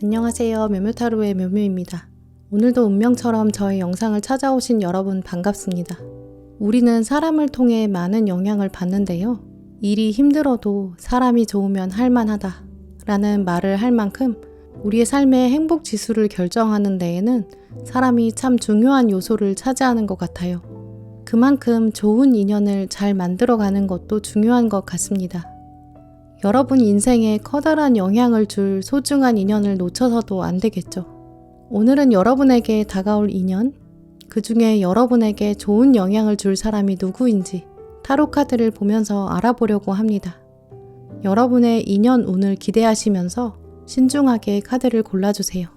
안녕하세요. 묘묘타로의 묘묘입니다. 오늘도 운명처럼 저의 영상을 찾아오신 여러분 반갑습니다. 우리는 사람을 통해 많은 영향을 받는데요. 일이 힘들어도 사람이 좋으면 할만하다 라는 말을 할 만큼 우리의 삶의 행복 지수를 결정하는 데에는 사람이 참 중요한 요소를 차지하는 것 같아요. 그만큼 좋은 인연을 잘 만들어가는 것도 중요한 것 같습니다. 여러분 인생에 커다란 영향을 줄 소중한 인연을 놓쳐서도 안 되겠죠. 오늘은 여러분에게 다가올 인연, 그 중에 여러분에게 좋은 영향을 줄 사람이 누구인지 타로 카드를 보면서 알아보려고 합니다. 여러분의 인연 운을 기대하시면서 신중하게 카드를 골라주세요.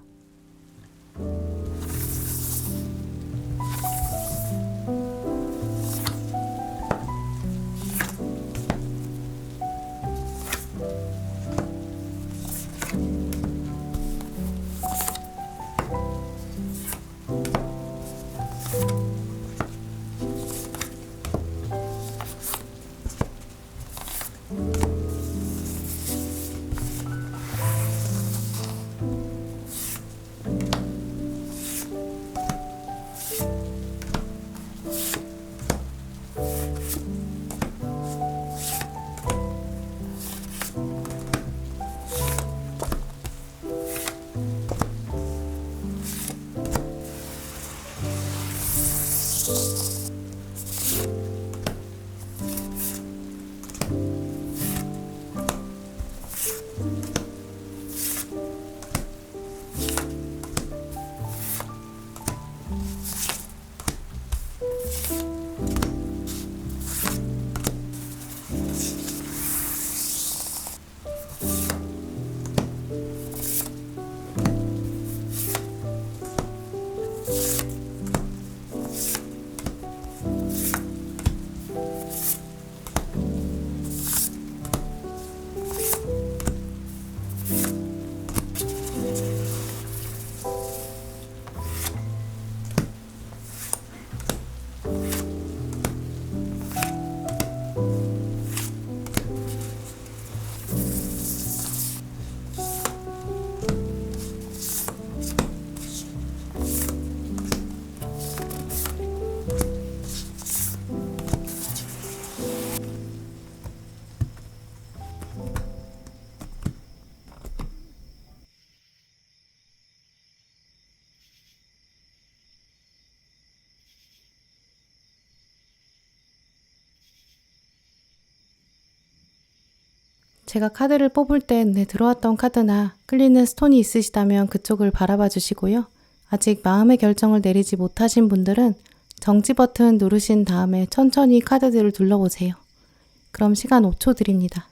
제가 카드를 뽑을 때 눈에 들어왔던 카드나 끌리는 스톤이 있으시다면 그쪽을 바라봐 주시고요. 아직 마음의 결정을 내리지 못하신 분들은 정지 버튼 누르신 다음에 천천히 카드들을 둘러보세요. 그럼 시간 5초 드립니다.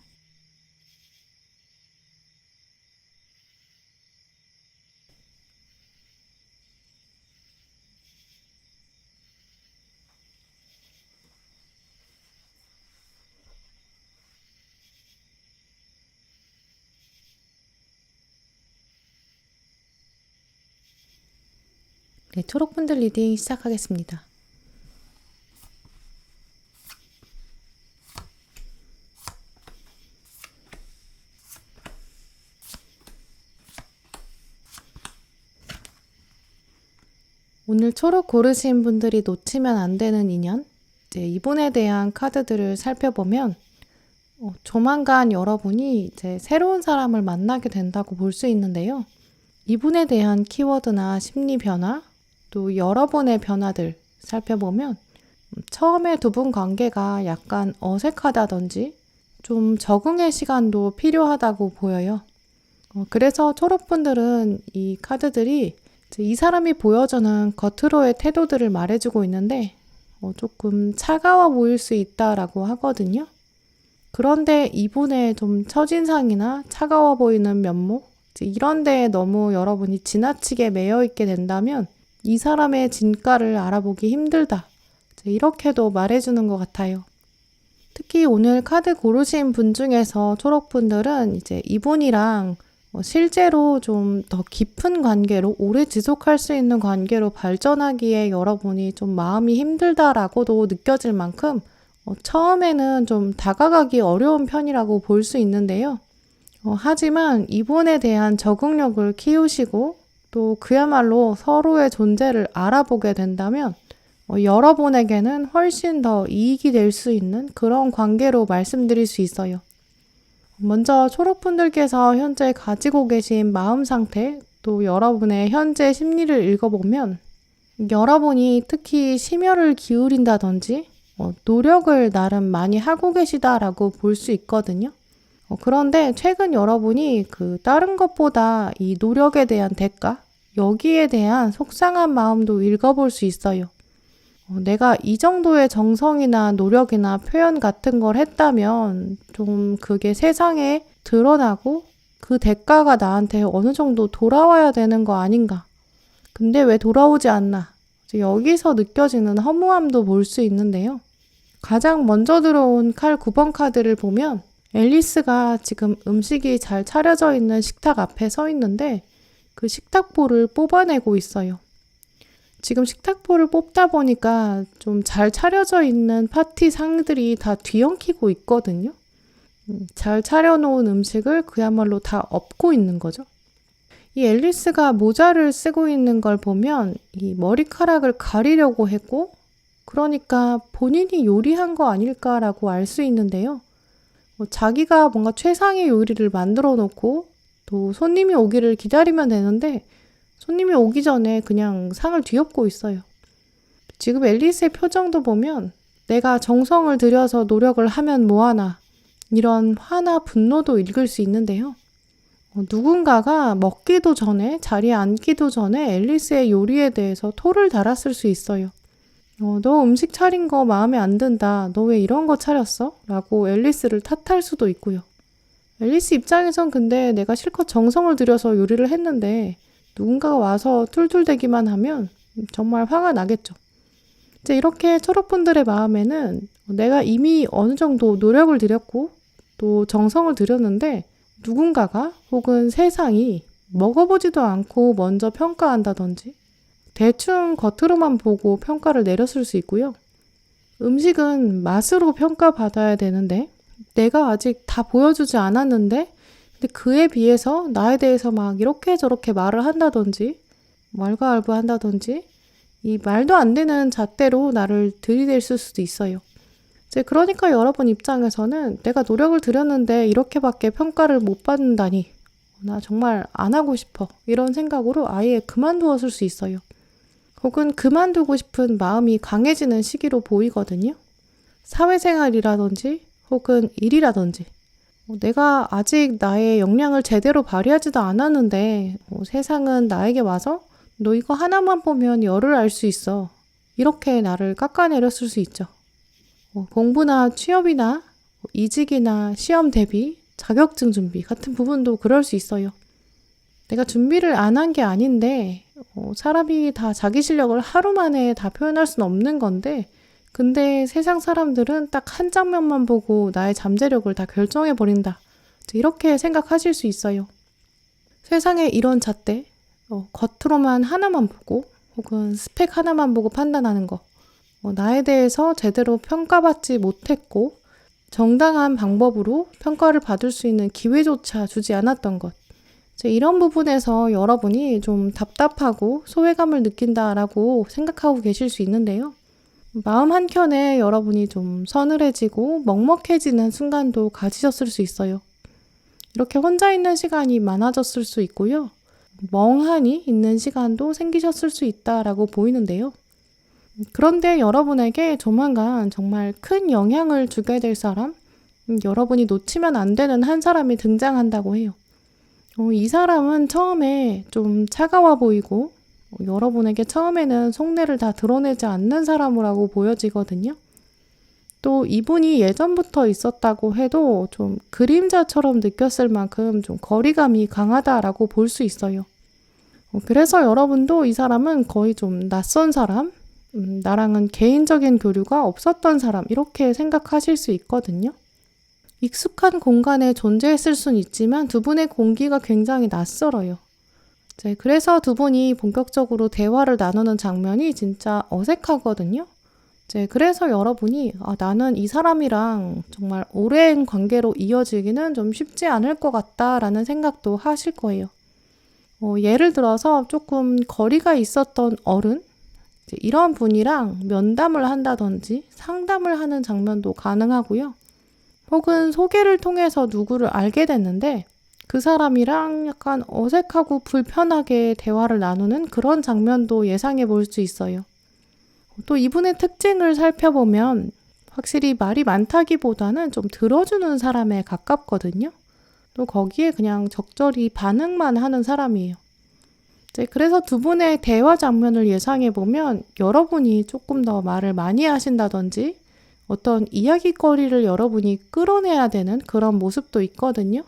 네, 초록분들 리딩 시작하겠습니다. 오늘 초록 고르신 분들이 놓치면 안 되는 인연, 이분에 대한 카드들을 살펴보면 조만간 여러분이 새로운 사람을 만나게 된다고 볼 수 있는데요. 이분에 대한 키워드나 심리 변화, 또 여러분의 변화들 살펴보면 처음에 두 분 관계가 약간 어색하다든지 좀 적응의 시간도 필요하다고 보여요. 그래서 초록분들은 이 카드들이 이 사람이 보여주는 겉으로의 태도들을 말해주고 있는데 조금 차가워 보일 수 있다라고 하거든요. 그런데 이분의 좀 첫인상이나 차가워 보이는 면모, 이런 데에 너무 여러분이 지나치게 매여 있게 된다면 이 사람의 진가를 알아보기 힘들다. 이렇게도 말해주는 것 같아요. 특히 오늘 카드 고르신 분 중에서 초록분들은 이분이랑 실제로 좀 더 깊은 관계로 오래 지속할 수 있는 관계로 발전하기에 여러분이 좀 마음이 힘들다라고도 느껴질 만큼 처음에는 좀 다가가기 어려운 편이라고 볼 수 있는데요. 하지만 이분에 대한 적응력을 키우시고 또 그야말로 서로의 존재를 알아보게 된다면 여러분에게는 훨씬 더 이익이 될 수 있는 그런 관계로 말씀드릴 수 있어요. 먼저 초록분들께서 현재 가지고 계신 마음 상태, 또 여러분의 현재 심리를 읽어보면 여러분이 특히 심혈을 기울인다든지 노력을 나름 많이 하고 계시다라고 볼 수 있거든요. 그런데 최근 여러분이 다른 것보다 이 노력에 대한 대가, 여기에 대한 속상한 마음도 읽어볼 수 있어요. 내가 이 정도의 정성이나 노력이나 표현 같은 걸 했다면 좀 그게 세상에 드러나고 그 대가가 나한테 어느 정도 돌아와야 되는 거 아닌가. 근데 왜 돌아오지 않나. 여기서 느껴지는 허무함도 볼 수 있는데요. 가장 먼저 들어온 칼 9번 카드를 보면 앨리스가 지금 음식이 잘 차려져 있는 식탁 앞에 서 있는데 그 식탁보를 뽑아내고 있어요. 지금 식탁보를 뽑다 보니까 좀 잘 차려져 있는 파티 상들이 다 뒤엉키고 있거든요. 잘 차려놓은 음식을 그야말로 다 엎고 있는 거죠. 이 앨리스가 모자를 쓰고 있는 걸 보면 이 머리카락을 가리려고 했고, 그러니까 본인이 요리한 거 아닐까라고 알 수 있는데요. 자기가 뭔가 최상의 요리를 만들어 놓고 또 손님이 오기를 기다리면 되는데 손님이 오기 전에 그냥 상을 뒤엎고 있어요. 지금 앨리스의 표정도 보면 내가 정성을 들여서 노력을 하면 뭐하나, 이런 화나 분노도 읽을 수 있는데요. 누군가가 먹기도 전에, 자리에 앉기도 전에 앨리스의 요리에 대해서 토를 달았을 수 있어요. 너 음식 차린 거 마음에 안 든다. 너 왜 이런 거 차렸어? 라고 앨리스를 탓할 수도 있고요. 앨리스 입장에선 근데 내가 실컷 정성을 들여서 요리를 했는데 누군가가 와서 툴툴대기만 하면 정말 화가 나겠죠. 이제 이렇게 초록분들의 마음에는 내가 이미 어느 정도 노력을 들였고 또 정성을 들였는데 누군가가 혹은 세상이 먹어보지도 않고 먼저 평가한다든지 대충 겉으로만 보고 평가를 내렸을 수 있고요. 음식은 맛으로 평가받아야 되는데 내가 아직 다 보여주지 않았는데 근데 그에 비해서 나에 대해서 막 이렇게 저렇게 말을 한다든지 왈가왈부한다든지 이 말도 안 되는 잣대로 나를 들이댈 수도 있어요. 이제 그러니까 여러분 입장에서는 내가 노력을 들였는데 이렇게밖에 평가를 못 받는다니 나 정말 안 하고 싶어 이런 생각으로 아예 그만두었을 수 있어요. 혹은 그만두고 싶은 마음이 강해지는 시기로 보이거든요. 사회생활이라든지 혹은 일이라든지 내가 아직 나의 역량을 제대로 발휘하지도 않았는데 세상은 나에게 와서 너 이거 하나만 보면 열을 알 수 있어. 이렇게 나를 깎아내렸을 수 있죠. 공부나 취업이나 이직이나 시험 대비, 자격증 준비 같은 부분도 그럴 수 있어요. 내가 준비를 안 한 게 아닌데 사람이 다 자기 실력을 하루 만에 다 표현할 수는 없는 건데 근데 세상 사람들은 딱 한 장면만 보고 나의 잠재력을 다 결정해버린다. 이렇게 생각하실 수 있어요. 세상에 이런 잣대, 겉으로만 하나만 보고 혹은 스펙 하나만 보고 판단하는 거 나에 대해서 제대로 평가받지 못했고 정당한 방법으로 평가를 받을 수 있는 기회조차 주지 않았던 것 이런 부분에서 여러분이 좀 답답하고 소외감을 느낀다라고 생각하고 계실 수 있는데요. 마음 한켠에 여러분이 좀 서늘해지고 먹먹해지는 순간도 가지셨을 수 있어요. 이렇게 혼자 있는 시간이 많아졌을 수 있고요. 멍하니 있는 시간도 생기셨을 수 있다라고 보이는데요. 그런데 여러분에게 조만간 정말 큰 영향을 주게 될 사람, 여러분이 놓치면 안 되는 한 사람이 등장한다고 해요. 이 사람은 처음에 좀 차가워 보이고 여러분에게 처음에는 속내를 다 드러내지 않는 사람이라고 보여지거든요. 또 이분이 예전부터 있었다고 해도 좀 그림자처럼 느꼈을 만큼 좀 거리감이 강하다라고 볼 수 있어요. 그래서 여러분도 이 사람은 거의 좀 낯선 사람, 나랑은 개인적인 교류가 없었던 사람 이렇게 생각하실 수 있거든요. 익숙한 공간에 존재했을 수는 있지만 두 분의 공기가 굉장히 낯설어요. 그래서 두 분이 본격적으로 대화를 나누는 장면이 진짜 어색하거든요. 그래서 여러분이 나는 이 사람이랑 정말 오랜 관계로 이어지기는 좀 쉽지 않을 것 같다라는 생각도 하실 거예요. 예를 들어서 조금 거리가 있었던 어른, 이런 분이랑 면담을 한다든지 상담을 하는 장면도 가능하고요. 혹은 소개를 통해서 누구를 알게 됐는데 그 사람이랑 약간 어색하고 불편하게 대화를 나누는 그런 장면도 예상해 볼 수 있어요. 또 이분의 특징을 살펴보면 확실히 말이 많다기보다는 좀 들어주는 사람에 가깝거든요. 또 거기에 그냥 적절히 반응만 하는 사람이에요. 그래서 두 분의 대화 장면을 예상해 보면 여러분이 조금 더 말을 많이 하신다든지 어떤 이야기거리를 여러분이 끌어내야 되는 그런 모습도 있거든요.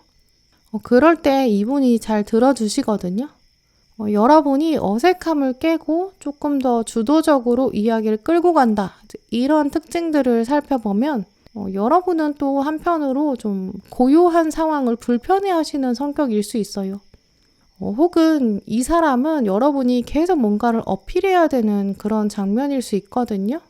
그럴 때 이분이 잘 들어주시거든요. 여러분이 어색함을 깨고 조금 더 주도적으로 이야기를 끌고 간다. 이런 특징들을 살펴보면 여러분은 또 한편으로 좀 고요한 상황을 불편해하시는 성격일 수 있어요. 혹은 이 사람은 여러분이 계속 뭔가를 어필해야 되는 그런 장면일 수 있거든요.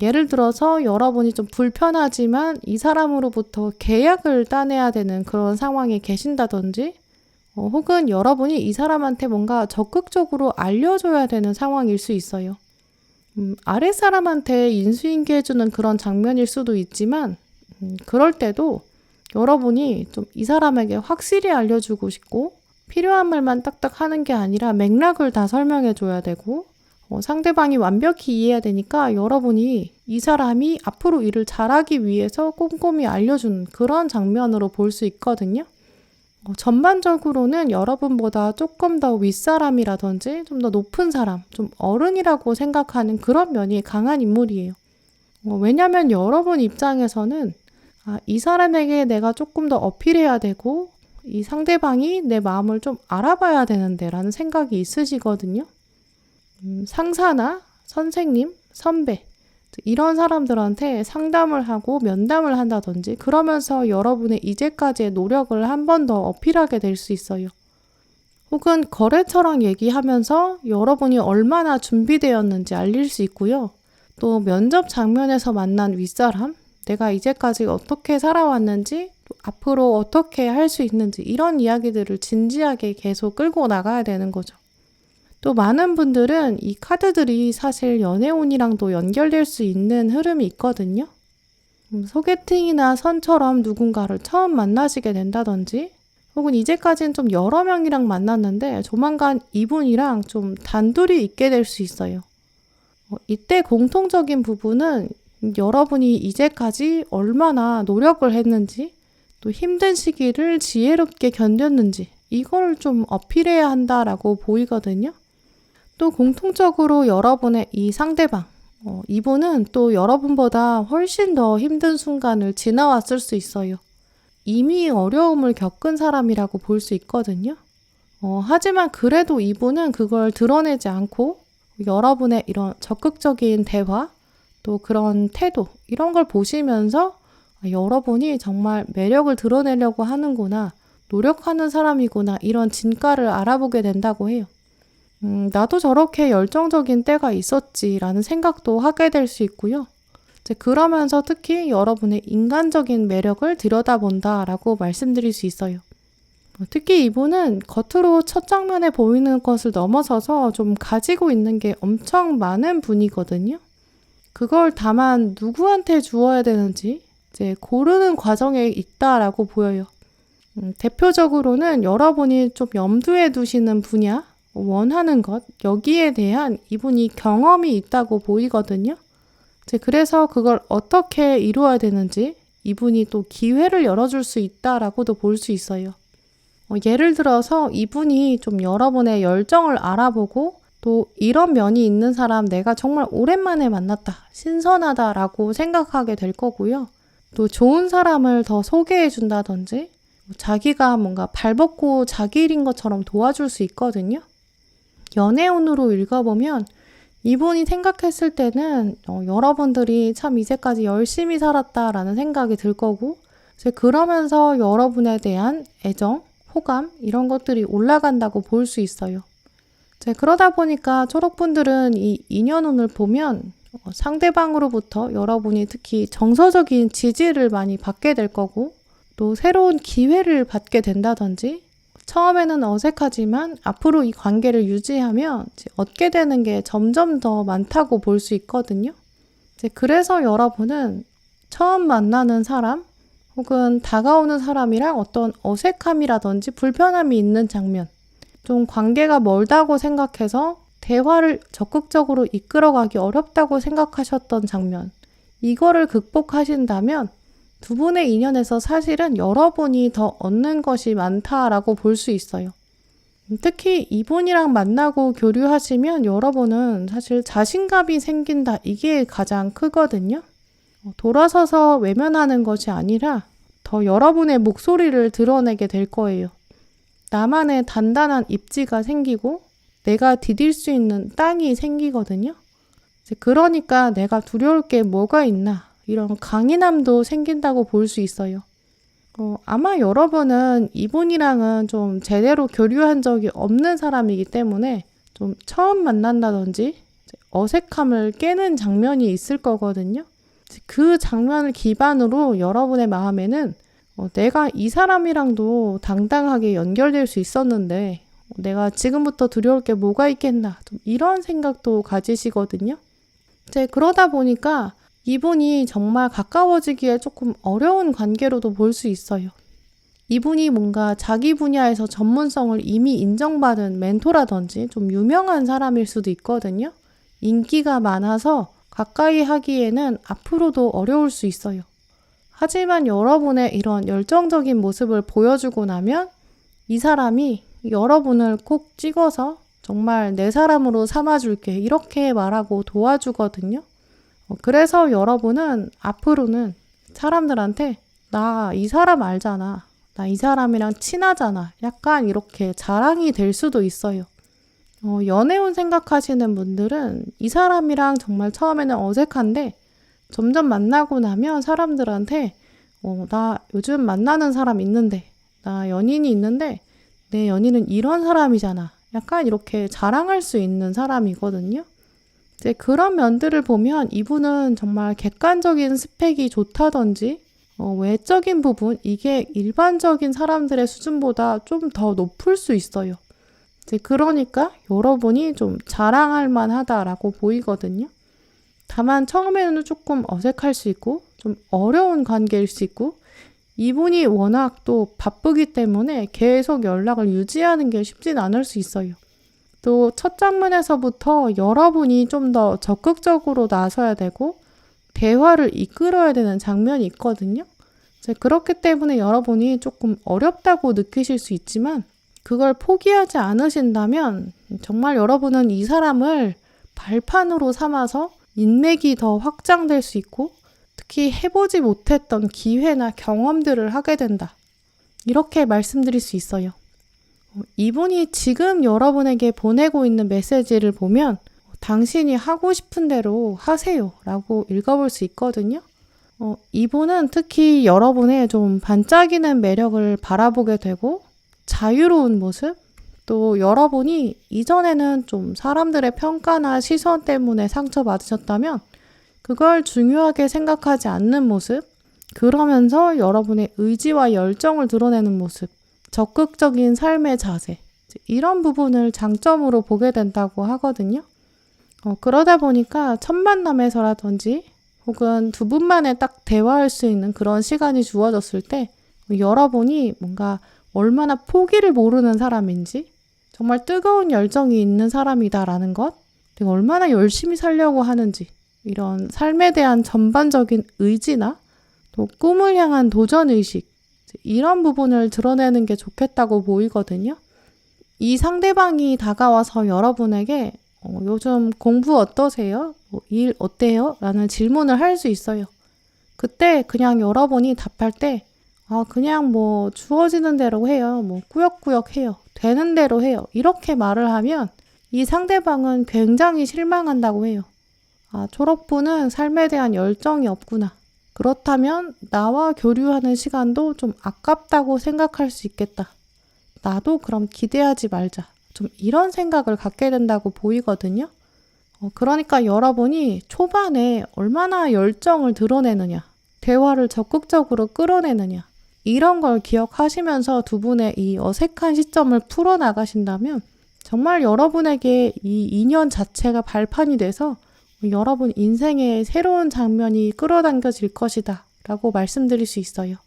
예를 들어서 여러분이 좀 불편하지만 이 사람으로부터 계약을 따내야 되는 그런 상황에 계신다든지 혹은 여러분이 이 사람한테 뭔가 적극적으로 알려줘야 되는 상황일 수 있어요. 아랫사람한테 인수인계해주는 그런 장면일 수도 있지만 그럴 때도 여러분이 좀 이 사람에게 확실히 알려주고 싶고 필요한 말만 딱딱 하는 게 아니라 맥락을 다 설명해줘야 되고 상대방이 완벽히 이해해야 되니까 여러분이 이 사람이 앞으로 일을 잘하기 위해서 꼼꼼히 알려준 그런 장면으로 볼 수 있거든요. 전반적으로는 여러분보다 조금 더 윗사람이라든지 좀 더 높은 사람, 좀 어른이라고 생각하는 그런 면이 강한 인물이에요. 왜냐하면 여러분 입장에서는 이 사람에게 내가 조금 더 어필해야 되고 이 상대방이 내 마음을 좀 알아봐야 되는데 라는 생각이 있으시거든요. 상사나 선생님, 선배 이런 사람들한테 상담을 하고 면담을 한다든지 그러면서 여러분의 이제까지의 노력을 한 번 더 어필하게 될 수 있어요. 혹은 거래처랑 얘기하면서 여러분이 얼마나 준비되었는지 알릴 수 있고요. 또 면접 장면에서 만난 윗사람, 내가 이제까지 어떻게 살아왔는지 또 앞으로 어떻게 할 수 있는지 이런 이야기들을 진지하게 계속 끌고 나가야 되는 거죠. 또 많은 분들은 이 카드들이 사실 연애운이랑도 연결될 수 있는 흐름이 있거든요. 소개팅이나 선처럼 누군가를 처음 만나시게 된다든지 혹은 이제까지는 좀 여러 명이랑 만났는데 조만간 이분이랑 좀 단둘이 있게 될 수 있어요. 이때 공통적인 부분은 여러분이 이제까지 얼마나 노력을 했는지 또 힘든 시기를 지혜롭게 견뎠는지 이걸 좀 어필해야 한다라고 보이거든요. 또 공통적으로 여러분의 이 상대방, 이분은 또 여러분보다 훨씬 더 힘든 순간을 지나왔을 수 있어요. 이미 어려움을 겪은 사람이라고 볼 수 있거든요. 하지만 그래도 이분은 그걸 드러내지 않고 여러분의 이런 적극적인 대화, 또 그런 태도, 이런 걸 보시면서 여러분이 정말 매력을 드러내려고 하는구나, 노력하는 사람이구나, 이런 진가를 알아보게 된다고 해요. 나도 저렇게 열정적인 때가 있었지라는 생각도 하게 될 수 있고요. 그러면서 특히 여러분의 인간적인 매력을 들여다본다라고 말씀드릴 수 있어요. 특히 이분은 겉으로 첫 장면에 보이는 것을 넘어서서 좀 가지고 있는 게 엄청 많은 분이거든요. 그걸 다만 누구한테 주어야 되는지 고르는 과정에 있다라고 보여요. 대표적으로는 여러분이 좀 염두에 두시는 분야, 원하는 것, 여기에 대한 이분이 경험이 있다고 보이거든요. 그래서 그걸 어떻게 이루어야 되는지 이분이 또 기회를 열어줄 수 있다라고도 볼 수 있어요. 예를 들어서 이분이 좀 여러분의 열정을 알아보고 또 이런 면이 있는 사람 내가 정말 오랜만에 만났다, 신선하다라고 생각하게 될 거고요. 또 좋은 사람을 더 소개해 준다든지 자기가 뭔가 발벗고 자기 일인 것처럼 도와줄 수 있거든요. 연애운으로 읽어보면 이분이 생각했을 때는 여러분들이 참 이제까지 열심히 살았다라는 생각이 들 거고 그러면서 여러분에 대한 애정, 호감 이런 것들이 올라간다고 볼 수 있어요. 그러다 보니까 초록분들은 이 인연운을 보면 상대방으로부터 여러분이 특히 정서적인 지지를 많이 받게 될 거고, 또 새로운 기회를 받게 된다든지, 처음에는 어색하지만 앞으로 이 관계를 유지하면 이제 얻게 되는 게 점점 더 많다고 볼 수 있거든요. 이제 그래서 여러분은 처음 만나는 사람 혹은 다가오는 사람이랑 어떤 어색함이라든지 불편함이 있는 장면, 좀 관계가 멀다고 생각해서 대화를 적극적으로 이끌어가기 어렵다고 생각하셨던 장면, 이거를 극복하신다면 두 분의 인연에서 사실은 여러분이 더 얻는 것이 많다라고 볼 수 있어요. 특히 이분이랑 만나고 교류하시면 여러분은 사실 자신감이 생긴다. 이게 가장 크거든요. 돌아서서 외면하는 것이 아니라 더 여러분의 목소리를 드러내게 될 거예요. 나만의 단단한 입지가 생기고 내가 디딜 수 있는 땅이 생기거든요. 그러니까 내가 두려울 게 뭐가 있나, 이런 강인함도 생긴다고 볼 수 있어요. 아마 여러분은 이분이랑은 좀 제대로 교류한 적이 없는 사람이기 때문에 좀 처음 만난다든지 어색함을 깨는 장면이 있을 거거든요. 그 장면을 기반으로 여러분의 마음에는 내가 이 사람이랑도 당당하게 연결될 수 있었는데 내가 지금부터 두려울 게 뭐가 있겠나, 좀 이런 생각도 가지시거든요. 그러다 보니까 이분이 정말 가까워지기에 조금 어려운 관계로도 볼 수 있어요. 이분이 뭔가 자기 분야에서 전문성을 이미 인정받은 멘토라든지 좀 유명한 사람일 수도 있거든요. 인기가 많아서 가까이 하기에는 앞으로도 어려울 수 있어요. 하지만 여러분의 이런 열정적인 모습을 보여주고 나면 이 사람이 여러분을 꼭 찍어서 정말 내 사람으로 삼아줄게, 이렇게 말하고 도와주거든요. 그래서 여러분은 앞으로는 사람들한테 나 이 사람 알잖아, 나 이 사람이랑 친하잖아, 약간 이렇게 자랑이 될 수도 있어요. 연애운 생각하시는 분들은 이 사람이랑 정말 처음에는 어색한데 점점 만나고 나면 사람들한테 나 요즘 만나는 사람 있는데, 나 연인이 있는데 내 연인은 이런 사람이잖아, 약간 이렇게 자랑할 수 있는 사람이거든요. 이제 그런 면들을 보면 이분은 정말 객관적인 스펙이 좋다든지 외적인 부분, 이게 일반적인 사람들의 수준보다 좀 더 높을 수 있어요. 이제 그러니까 여러분이 좀 자랑할 만하다라고 보이거든요. 다만 처음에는 조금 어색할 수 있고 좀 어려운 관계일 수 있고, 이분이 워낙 또 바쁘기 때문에 계속 연락을 유지하는 게 쉽진 않을 수 있어요. 또 첫 장면에서부터 여러분이 좀 더 적극적으로 나서야 되고 대화를 이끌어야 되는 장면이 있거든요. 그렇기 때문에 여러분이 조금 어렵다고 느끼실 수 있지만 그걸 포기하지 않으신다면 정말 여러분은 이 사람을 발판으로 삼아서 인맥이 더 확장될 수 있고 특히 해보지 못했던 기회나 경험들을 하게 된다, 이렇게 말씀드릴 수 있어요. 이분이 지금 여러분에게 보내고 있는 메시지를 보면 당신이 하고 싶은 대로 하세요 라고 읽어볼 수 있거든요. 이분은 특히 여러분의 좀 반짝이는 매력을 바라보게 되고 자유로운 모습, 또 여러분이 이전에는 좀 사람들의 평가나 시선 때문에 상처받으셨다면 그걸 중요하게 생각하지 않는 모습, 그러면서 여러분의 의지와 열정을 드러내는 모습, 적극적인 삶의 자세, 이런 부분을 장점으로 보게 된다고 하거든요. 그러다 보니까 첫 만남에서라든지 혹은 두 분만에 딱 대화할 수 있는 그런 시간이 주어졌을 때 여러분이 뭔가 얼마나 포기를 모르는 사람인지, 정말 뜨거운 열정이 있는 사람이다라는 것, 그리고 얼마나 열심히 살려고 하는지, 이런 삶에 대한 전반적인 의지나 또 꿈을 향한 도전의식, 이런 부분을 드러내는 게 좋겠다고 보이거든요. 이 상대방이 다가와서 여러분에게 요즘 공부 어떠세요? 일 어때요? 라는 질문을 할 수 있어요. 그때 그냥 여러분이 답할 때 그냥 뭐 주어지는 대로 해요. 뭐 꾸역꾸역 해요. 되는 대로 해요. 이렇게 말을 하면 이 상대방은 굉장히 실망한다고 해요. 졸업부는 삶에 대한 열정이 없구나. 그렇다면 나와 교류하는 시간도 좀 아깝다고 생각할 수 있겠다. 나도 그럼 기대하지 말자. 좀 이런 생각을 갖게 된다고 보이거든요. 그러니까 여러분이 초반에 얼마나 열정을 드러내느냐, 대화를 적극적으로 끌어내느냐, 이런 걸 기억하시면서 두 분의 이 어색한 시점을 풀어나가신다면 정말 여러분에게 이 인연 자체가 발판이 돼서 여러분 인생의 새로운 장면이 끌어당겨질 것이다 라고 말씀드릴 수 있어요.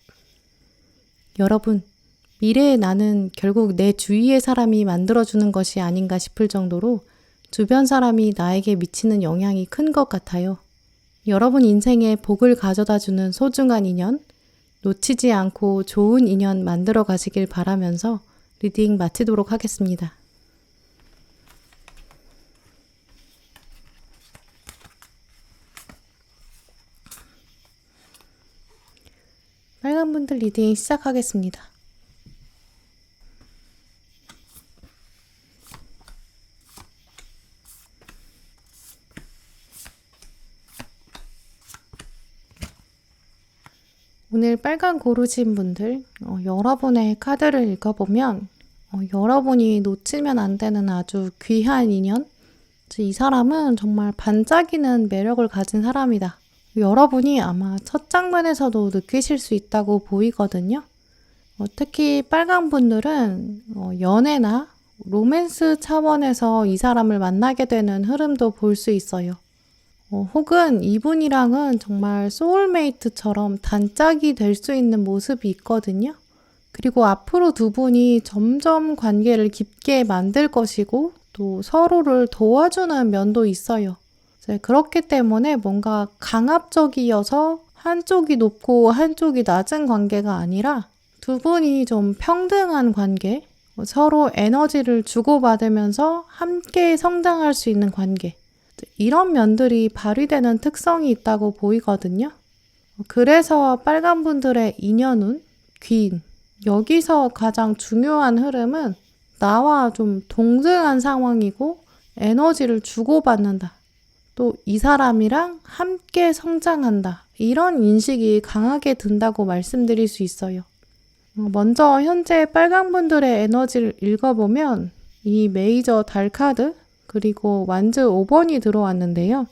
여러분, 미래의 나는 결국 내 주위의 사람이 만들어주는 것이 아닌가 싶을 정도로 주변 사람이 나에게 미치는 영향이 큰 것 같아요. 여러분 인생에 복을 가져다주는 소중한 인연, 놓치지 않고 좋은 인연 만들어 가시길 바라면서 리딩 마치도록 하겠습니다. 빨간분들 리딩 시작하겠습니다. 오늘 빨간 고르신 분들, 여러분의 카드를 읽어보면 여러분이 놓치면 안 되는 아주 귀한 인연? 이 사람은 정말 반짝이는 매력을 가진 사람이다. 여러분이 아마 첫 장면에서도 느끼실 수 있다고 보이거든요. 특히 빨간 분들은 연애나 로맨스 차원에서 이 사람을 만나게 되는 흐름도 볼 수 있어요. 혹은 이분이랑은 정말 소울메이트처럼 단짝이 될 수 있는 모습이 있거든요. 그리고 앞으로 두 분이 점점 관계를 깊게 만들 것이고 또 서로를 도와주는 면도 있어요. 그렇기 때문에 뭔가 강압적이어서 한쪽이 높고 한쪽이 낮은 관계가 아니라 두 분이 좀 평등한 관계, 서로 에너지를 주고받으면서 함께 성장할 수 있는 관계, 이런 면들이 발휘되는 특성이 있다고 보이거든요. 그래서 빨간 분들의 인연운, 귀인, 여기서 가장 중요한 흐름은 나와 좀 동등한 상황이고 에너지를 주고받는다. 또 이 사람이랑 함께 성장한다. 이런 인식이 강하게 든다고 말씀드릴 수 있어요. 먼저 현재 빨간 분들의 에너지를 읽어보면 이 메이저 달 카드 그리고 완즈 5번이 들어왔는데요.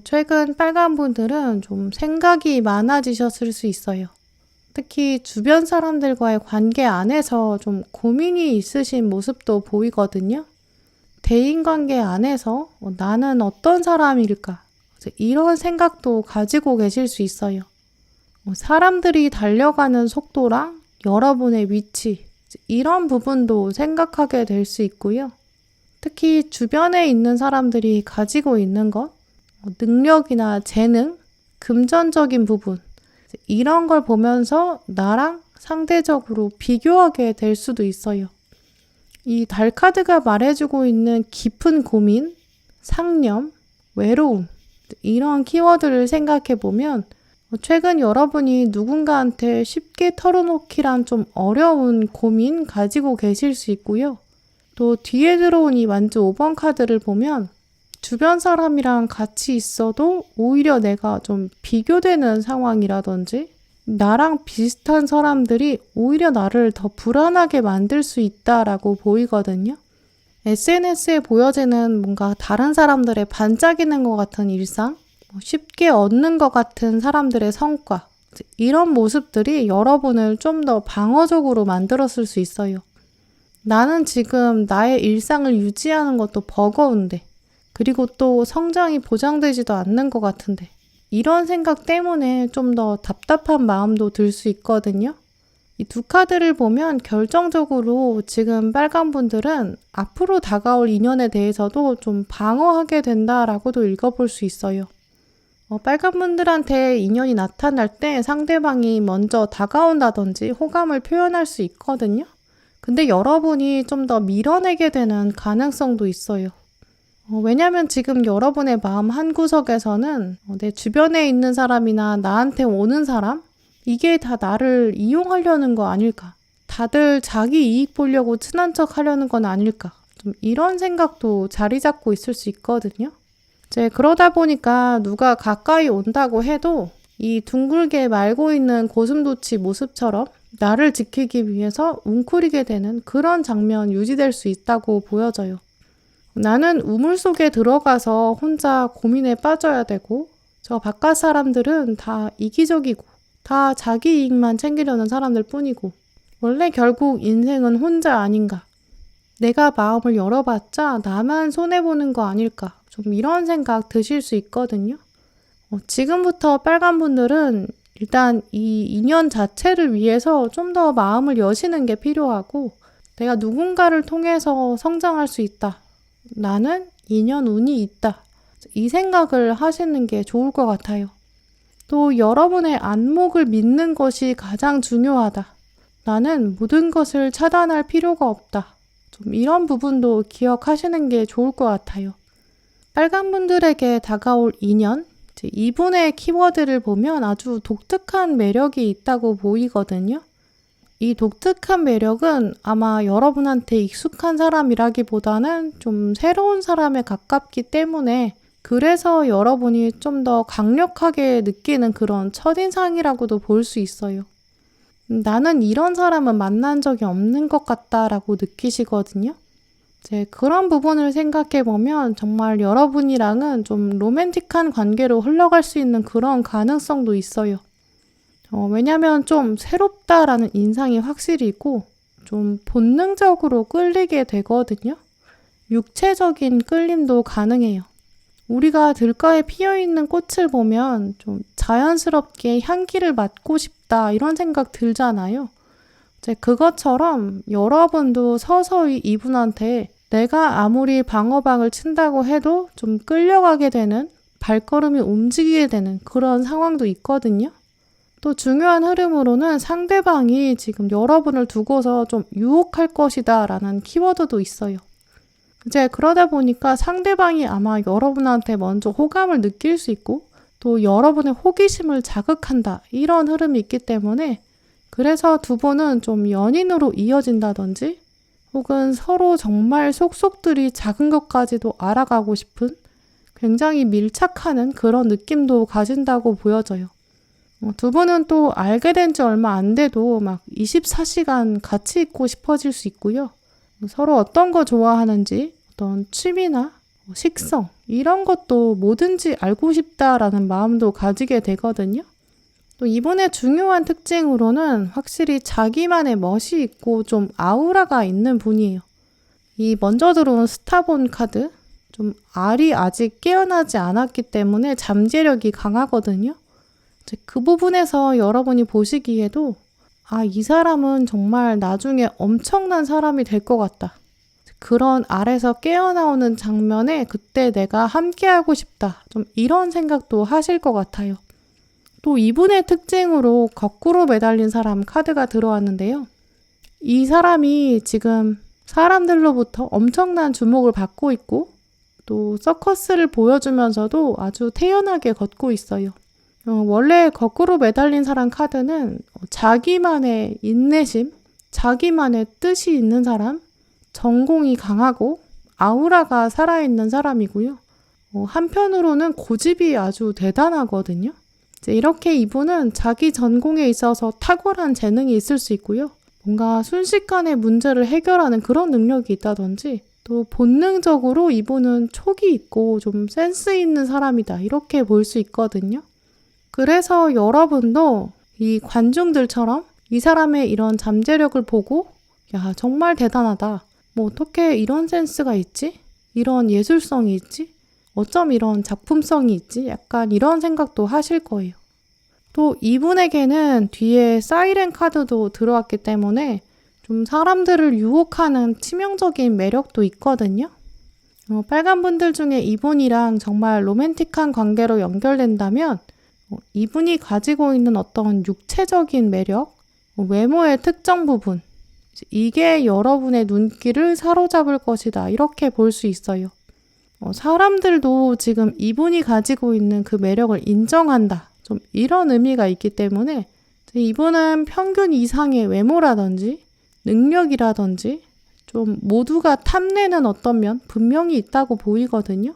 최근 빨간 분들은 좀 생각이 많아지셨을 수 있어요. 특히 주변 사람들과의 관계 안에서 좀 고민이 있으신 모습도 보이거든요. 대인관계 안에서 나는 어떤 사람일까? 이런 생각도 가지고 계실 수 있어요. 사람들이 달려가는 속도랑 여러분의 위치, 이런 부분도 생각하게 될 수 있고요. 특히 주변에 있는 사람들이 가지고 있는 것, 능력이나 재능, 금전적인 부분, 이런 걸 보면서 나랑 상대적으로 비교하게 될 수도 있어요. 이 달 카드가 말해주고 있는 깊은 고민, 상념, 외로움, 이런 키워드를 생각해 보면 최근 여러분이 누군가한테 쉽게 털어놓기란 좀 어려운 고민 가지고 계실 수 있고요. 또 뒤에 들어온 이 완즈 5번 카드를 보면 주변 사람이랑 같이 있어도 오히려 내가 좀 비교되는 상황이라든지 나랑 비슷한 사람들이 오히려 나를 더 불안하게 만들 수 있다라고 보이거든요. SNS에 보여지는 뭔가 다른 사람들의 반짝이는 것 같은 일상, 쉽게 얻는 것 같은 사람들의 성과, 이런 모습들이 여러분을 좀 더 방어적으로 만들었을 수 있어요. 나는 지금 나의 일상을 유지하는 것도 버거운데, 그리고 또 성장이 보장되지도 않는 것 같은데, 이런 생각 때문에 좀 더 답답한 마음도 들 수 있거든요. 이 두 카드를 보면 결정적으로 지금 빨간 분들은 앞으로 다가올 인연에 대해서도 좀 방어하게 된다라고도 읽어볼 수 있어요. 빨간 분들한테 인연이 나타날 때 상대방이 먼저 다가온다든지 호감을 표현할 수 있거든요. 근데 여러분이 좀 더 밀어내게 되는 가능성도 있어요. 왜냐면 지금 여러분의 마음 한구석에서는 내 주변에 있는 사람이나 나한테 오는 사람, 이게 다 나를 이용하려는 거 아닐까? 다들 자기 이익 보려고 친한 척 하려는 건 아닐까? 좀 이런 생각도 자리 잡고 있을 수 있거든요. 그러다 보니까 누가 가까이 온다고 해도 이 둥글게 말고 있는 고슴도치 모습처럼 나를 지키기 위해서 웅크리게 되는 그런 장면 유지될 수 있다고 보여져요. 나는 우물 속에 들어가서 혼자 고민에 빠져야 되고, 저 바깥 사람들은 다 이기적이고, 다 자기 이익만 챙기려는 사람들 뿐이고, 원래 결국 인생은 혼자 아닌가. 내가 마음을 열어봤자 나만 손해보는 거 아닐까. 좀 이런 생각 드실 수 있거든요. 지금부터 빨간 분들은 일단 이 인연 자체를 위해서 좀 더 마음을 여시는 게 필요하고, 내가 누군가를 통해서 성장할 수 있다. 나는 인연 운이 있다. 이 생각을 하시는 게 좋을 것 같아요. 또 여러분의 안목을 믿는 것이 가장 중요하다. 나는 모든 것을 차단할 필요가 없다. 좀 이런 부분도 기억하시는 게 좋을 것 같아요. 빨간 분들에게 다가올 인연, 이분의 키워드를 보면 아주 독특한 매력이 있다고 보이거든요. 이 독특한 매력은 아마 여러분한테 익숙한 사람이라기보다는 좀 새로운 사람에 가깝기 때문에 그래서 여러분이 좀 더 강력하게 느끼는 그런 첫인상이라고도 볼 수 있어요. 나는 이런 사람은 만난 적이 없는 것 같다라고 느끼시거든요. 이제 그런 부분을 생각해 보면 정말 여러분이랑은 좀 로맨틱한 관계로 흘러갈 수 있는 그런 가능성도 있어요. 왜냐면 좀 새롭다라는 인상이 확실히 있고 좀 본능적으로 끌리게 되거든요. 육체적인 끌림도 가능해요. 우리가 들가에 피어있는 꽃을 보면 좀 자연스럽게 향기를 맡고 싶다 이런 생각 들잖아요. 이제 그것처럼 여러분도 서서히 이분한테 내가 아무리 방어박을 친다고 해도 좀 끌려가게 되는, 발걸음이 움직이게 되는 그런 상황도 있거든요. 또 중요한 흐름으로는 상대방이 지금 여러분을 두고서 좀 유혹할 것이다 라는 키워드도 있어요. 이제 그러다 보니까 상대방이 아마 여러분한테 먼저 호감을 느낄 수 있고 또 여러분의 호기심을 자극한다 이런 흐름이 있기 때문에 그래서 두 분은 좀 연인으로 이어진다든지 혹은 서로 정말 속속들이 작은 것까지도 알아가고 싶은 굉장히 밀착하는 그런 느낌도 가진다고 보여져요. 두 분은 또 알게 된 지 얼마 안 돼도 막 24시간 같이 있고 싶어질 수 있고요. 서로 어떤 거 좋아하는지, 어떤 취미나 식성, 이런 것도 뭐든지 알고 싶다라는 마음도 가지게 되거든요. 또 이분의 중요한 특징으로는 확실히 자기만의 멋이 있고 좀 아우라가 있는 분이에요. 이 먼저 들어온 스타본 카드, 좀 알이 아직 깨어나지 않았기 때문에 잠재력이 강하거든요. 그 부분에서 여러분이 보시기에도 이 사람은 정말 나중에 엄청난 사람이 될 것 같다. 그런 알에서 깨어나오는 장면에 그때 내가 함께하고 싶다. 좀 이런 생각도 하실 것 같아요. 또 이분의 특징으로 거꾸로 매달린 사람 카드가 들어왔는데요. 이 사람이 지금 사람들로부터 엄청난 주목을 받고 있고 또 서커스를 보여주면서도 아주 태연하게 걷고 있어요. 원래 거꾸로 매달린 사람 카드는 자기만의 인내심, 자기만의 뜻이 있는 사람, 전공이 강하고 아우라가 살아있는 사람이고요. 한편으로는 고집이 아주 대단하거든요. 이제 이렇게 이분은 자기 전공에 있어서 탁월한 재능이 있을 수 있고요. 뭔가 순식간에 문제를 해결하는 그런 능력이 있다든지 또 본능적으로 이분은 촉이 있고 좀 센스 있는 사람이다. 이렇게 볼 수 있거든요. 그래서 여러분도 이 관중들처럼 이 사람의 이런 잠재력을 보고 야, 정말 대단하다. 뭐 어떻게 이런 센스가 있지? 이런 예술성이 있지? 어쩜 이런 작품성이 있지? 약간 이런 생각도 하실 거예요. 또 이분에게는 뒤에 사이렌 카드도 들어왔기 때문에 좀 사람들을 유혹하는 치명적인 매력도 있거든요. 빨간 분들 중에 이분이랑 정말 로맨틱한 관계로 연결된다면 이분이 가지고 있는 어떤 육체적인 매력, 외모의 특정 부분, 이게 여러분의 눈길을 사로잡을 것이다. 이렇게 볼 수 있어요. 사람들도 지금 이분이 가지고 있는 그 매력을 인정한다. 좀 이런 의미가 있기 때문에 이분은 평균 이상의 외모라든지 능력이라든지 좀 모두가 탐내는 어떤 면 분명히 있다고 보이거든요.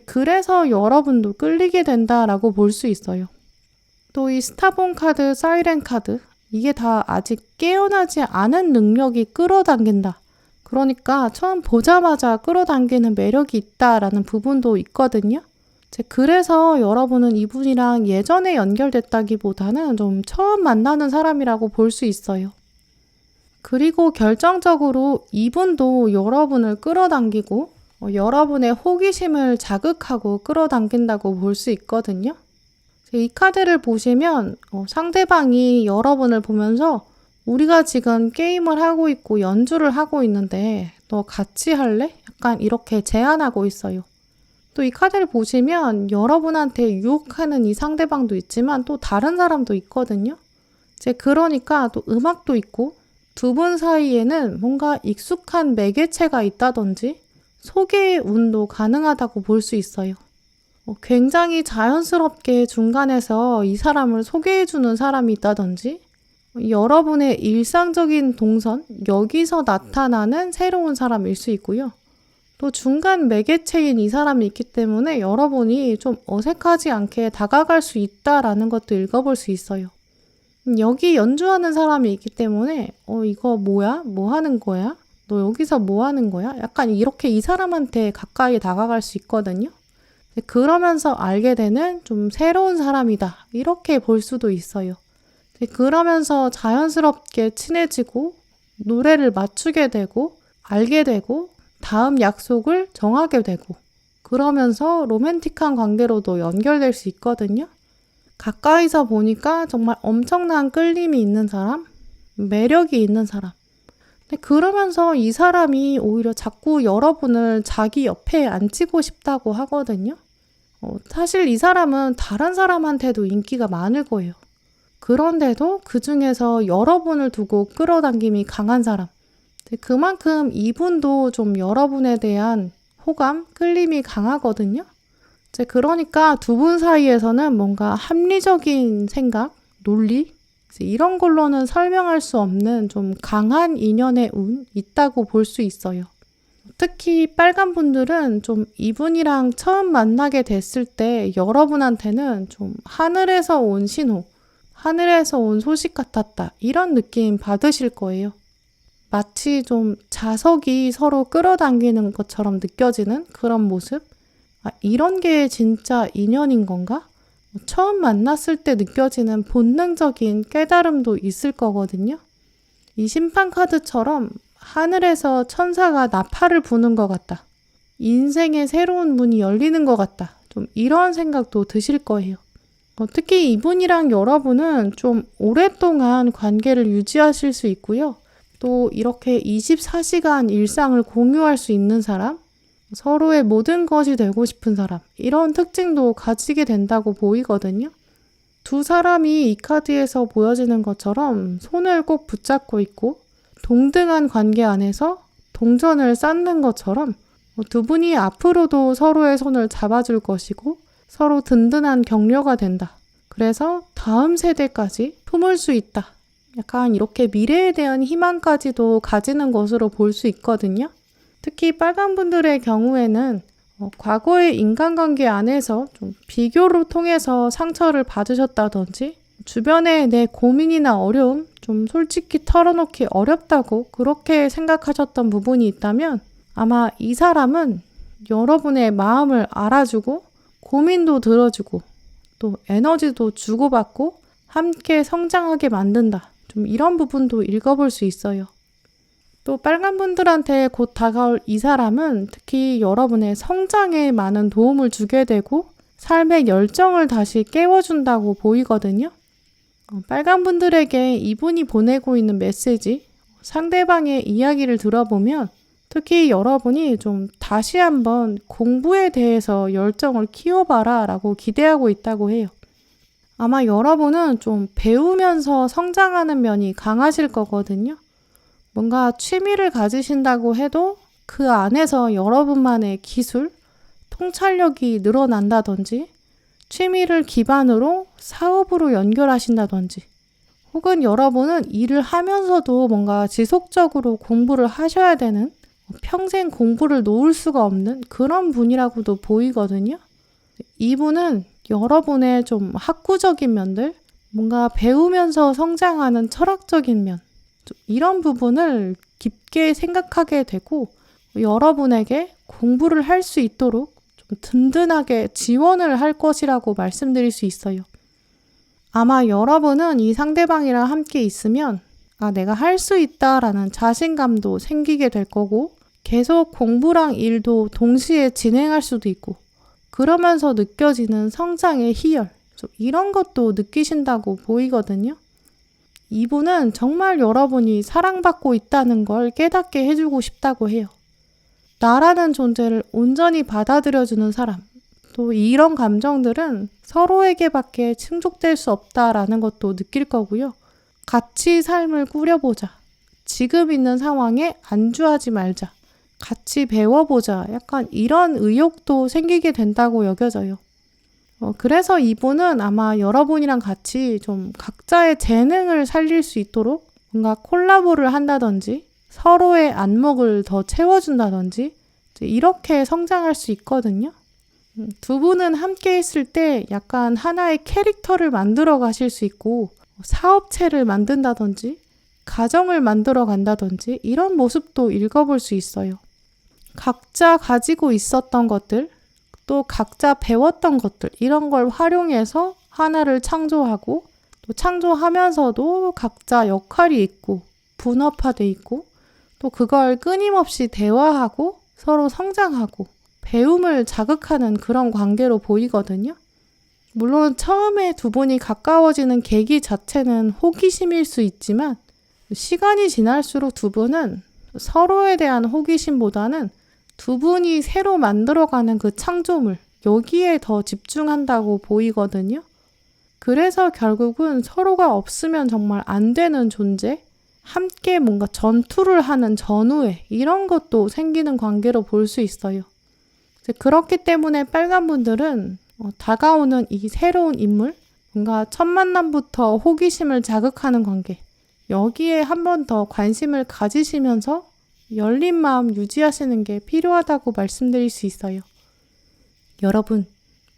그래서 여러분도 끌리게 된다라고 볼 수 있어요. 또 이 스타본 카드, 사이렌 카드 이게 다 아직 깨어나지 않은 능력이 끌어당긴다. 그러니까 처음 보자마자 끌어당기는 매력이 있다라는 부분도 있거든요. 그래서 여러분은 이분이랑 예전에 연결됐다기보다는 좀 처음 만나는 사람이라고 볼 수 있어요. 그리고 결정적으로 이분도 여러분을 끌어당기고 여러분의 호기심을 자극하고 끌어당긴다고 볼 수 있거든요. 이 카드를 보시면 상대방이 여러분을 보면서 우리가 지금 게임을 하고 있고 연주를 하고 있는데 너 같이 할래? 약간 이렇게 제안하고 있어요. 또 이 카드를 보시면 여러분한테 유혹하는 이 상대방도 있지만 또 다른 사람도 있거든요. 그러니까 또 음악도 있고 두 분 사이에는 뭔가 익숙한 매개체가 있다든지 소개의 운도 가능하다고 볼 수 있어요. 굉장히 자연스럽게 중간에서 이 사람을 소개해주는 사람이 있다든지 여러분의 일상적인 동선, 여기서 나타나는 새로운 사람일 수 있고요. 또 중간 매개체인 이 사람이 있기 때문에 여러분이 좀 어색하지 않게 다가갈 수 있다라는 것도 읽어볼 수 있어요. 여기 연주하는 사람이 있기 때문에 이거 뭐야? 뭐 하는 거야? 너 여기서 뭐 하는 거야? 약간 이렇게 이 사람한테 가까이 다가갈 수 있거든요. 그러면서 알게 되는 좀 새로운 사람이다. 이렇게 볼 수도 있어요. 그러면서 자연스럽게 친해지고 노래를 맞추게 되고 알게 되고 다음 약속을 정하게 되고 그러면서 로맨틱한 관계로도 연결될 수 있거든요. 가까이서 보니까 정말 엄청난 끌림이 있는 사람, 매력이 있는 사람. 그러면서 이 사람이 오히려 자꾸 여러분을 자기 옆에 앉히고 싶다고 하거든요. 사실 이 사람은 다른 사람한테도 인기가 많을 거예요. 그런데도 그 중에서 여러분을 두고 끌어당김이 강한 사람. 그만큼 이분도 좀 여러분에 대한 호감, 끌림이 강하거든요. 그러니까 두 분 사이에서는 뭔가 합리적인 생각, 논리, 이런 걸로는 설명할 수 없는 좀 강한 인연의 운 있다고 볼 수 있어요. 특히 빨간 분들은 좀 이분이랑 처음 만나게 됐을 때 여러분한테는 좀 하늘에서 온 신호, 하늘에서 온 소식 같았다. 이런 느낌 받으실 거예요. 마치 좀 자석이 서로 끌어당기는 것처럼 느껴지는 그런 모습? 이런 게 진짜 인연인 건가? 처음 만났을 때 느껴지는 본능적인 깨달음도 있을 거거든요. 이 심판 카드처럼 하늘에서 천사가 나팔을 부는 것 같다. 인생의 새로운 문이 열리는 것 같다. 좀 이런 생각도 드실 거예요. 특히 이분이랑 여러분은 좀 오랫동안 관계를 유지하실 수 있고요. 또 이렇게 24시간 일상을 공유할 수 있는 사람, 서로의 모든 것이 되고 싶은 사람, 이런 특징도 가지게 된다고 보이거든요. 두 사람이 이 카드에서 보여지는 것처럼 손을 꼭 붙잡고 있고 동등한 관계 안에서 동전을 쌓는 것처럼 두 분이 앞으로도 서로의 손을 잡아줄 것이고 서로 든든한 격려가 된다. 그래서 다음 세대까지 품을 수 있다. 약간 이렇게 미래에 대한 희망까지도 가지는 것으로 볼 수 있거든요. 특히 빨간 분들의 경우에는 과거의 인간관계 안에서 좀 비교로 통해서 상처를 받으셨다든지 주변에 내 고민이나 어려움 좀 솔직히 털어놓기 어렵다고 그렇게 생각하셨던 부분이 있다면 아마 이 사람은 여러분의 마음을 알아주고 고민도 들어주고 또 에너지도 주고받고 함께 성장하게 만든다. 좀 이런 부분도 읽어볼 수 있어요. 또 빨간 분들한테 곧 다가올 이 사람은 특히 여러분의 성장에 많은 도움을 주게 되고 삶의 열정을 다시 깨워준다고 보이거든요. 빨간 분들에게 이분이 보내고 있는 메시지, 상대방의 이야기를 들어보면 특히 여러분이 좀 다시 한번 공부에 대해서 열정을 키워봐라 라고 기대하고 있다고 해요. 아마 여러분은 좀 배우면서 성장하는 면이 강하실 거거든요. 뭔가 취미를 가지신다고 해도 그 안에서 여러분만의 기술, 통찰력이 늘어난다든지 취미를 기반으로 사업으로 연결하신다든지 혹은 여러분은 일을 하면서도 뭔가 지속적으로 공부를 하셔야 되는 평생 공부를 놓을 수가 없는 그런 분이라고도 보이거든요. 이분은 여러분의 좀 학구적인 면들, 뭔가 배우면서 성장하는 철학적인 면, 좀 이런 부분을 깊게 생각하게 되고 여러분에게 공부를 할 수 있도록 좀 든든하게 지원을 할 것이라고 말씀드릴 수 있어요. 아마 여러분은 이 상대방이랑 함께 있으면 내가 할 수 있다라는 자신감도 생기게 될 거고 계속 공부랑 일도 동시에 진행할 수도 있고 그러면서 느껴지는 성장의 희열, 좀 이런 것도 느끼신다고 보이거든요. 이분은 정말 여러분이 사랑받고 있다는 걸 깨닫게 해주고 싶다고 해요. 나라는 존재를 온전히 받아들여주는 사람, 또 이런 감정들은 서로에게밖에 충족될 수 없다라는 것도 느낄 거고요. 같이 삶을 꾸려보자. 지금 있는 상황에 안주하지 말자. 같이 배워보자. 약간 이런 의욕도 생기게 된다고 여겨져요. 그래서 이분은 아마 여러분이랑 같이 좀 각자의 재능을 살릴 수 있도록 뭔가 콜라보를 한다든지 서로의 안목을 더 채워준다든지 이렇게 성장할 수 있거든요. 두 분은 함께 있을 때 약간 하나의 캐릭터를 만들어 가실 수 있고 사업체를 만든다든지 가정을 만들어 간다든지 이런 모습도 읽어볼 수 있어요. 각자 가지고 있었던 것들, 또 각자 배웠던 것들 이런 걸 활용해서 하나를 창조하고 또 창조하면서도 각자 역할이 있고 분업화돼 있고 또 그걸 끊임없이 대화하고 서로 성장하고 배움을 자극하는 그런 관계로 보이거든요. 물론 처음에 두 분이 가까워지는 계기 자체는 호기심일 수 있지만 시간이 지날수록 두 분은 서로에 대한 호기심보다는 두 분이 새로 만들어가는 그 창조물, 여기에 더 집중한다고 보이거든요. 그래서 결국은 서로가 없으면 정말 안 되는 존재, 함께 뭔가 전투를 하는 전우애, 이런 것도 생기는 관계로 볼 수 있어요. 그렇기 때문에 빨간분들은 다가오는 이 새로운 인물, 뭔가 첫 만남부터 호기심을 자극하는 관계, 여기에 한 번 더 관심을 가지시면서 열린 마음 유지하시는 게 필요하다고 말씀드릴 수 있어요. 여러분,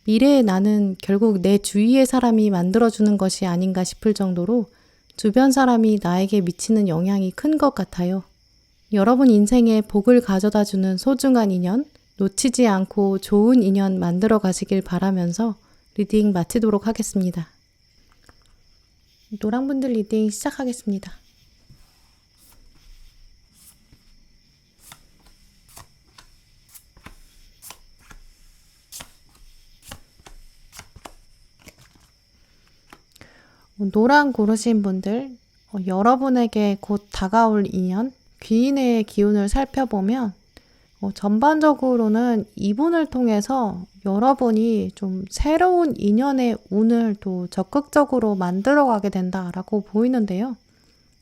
미래의 나는 결국 내 주위의 사람이 만들어주는 것이 아닌가 싶을 정도로 주변 사람이 나에게 미치는 영향이 큰 것 같아요. 여러분 인생에 복을 가져다주는 소중한 인연, 놓치지 않고 좋은 인연 만들어 가시길 바라면서 리딩 마치도록 하겠습니다. 노랑분들 리딩 시작하겠습니다. 노랑 고르신 분들, 여러분에게 곧 다가올 인연, 귀인의 기운을 살펴보면 전반적으로는 이분을 통해서 여러분이 좀 새로운 인연의 운을 또 적극적으로 만들어가게 된다라고 보이는데요.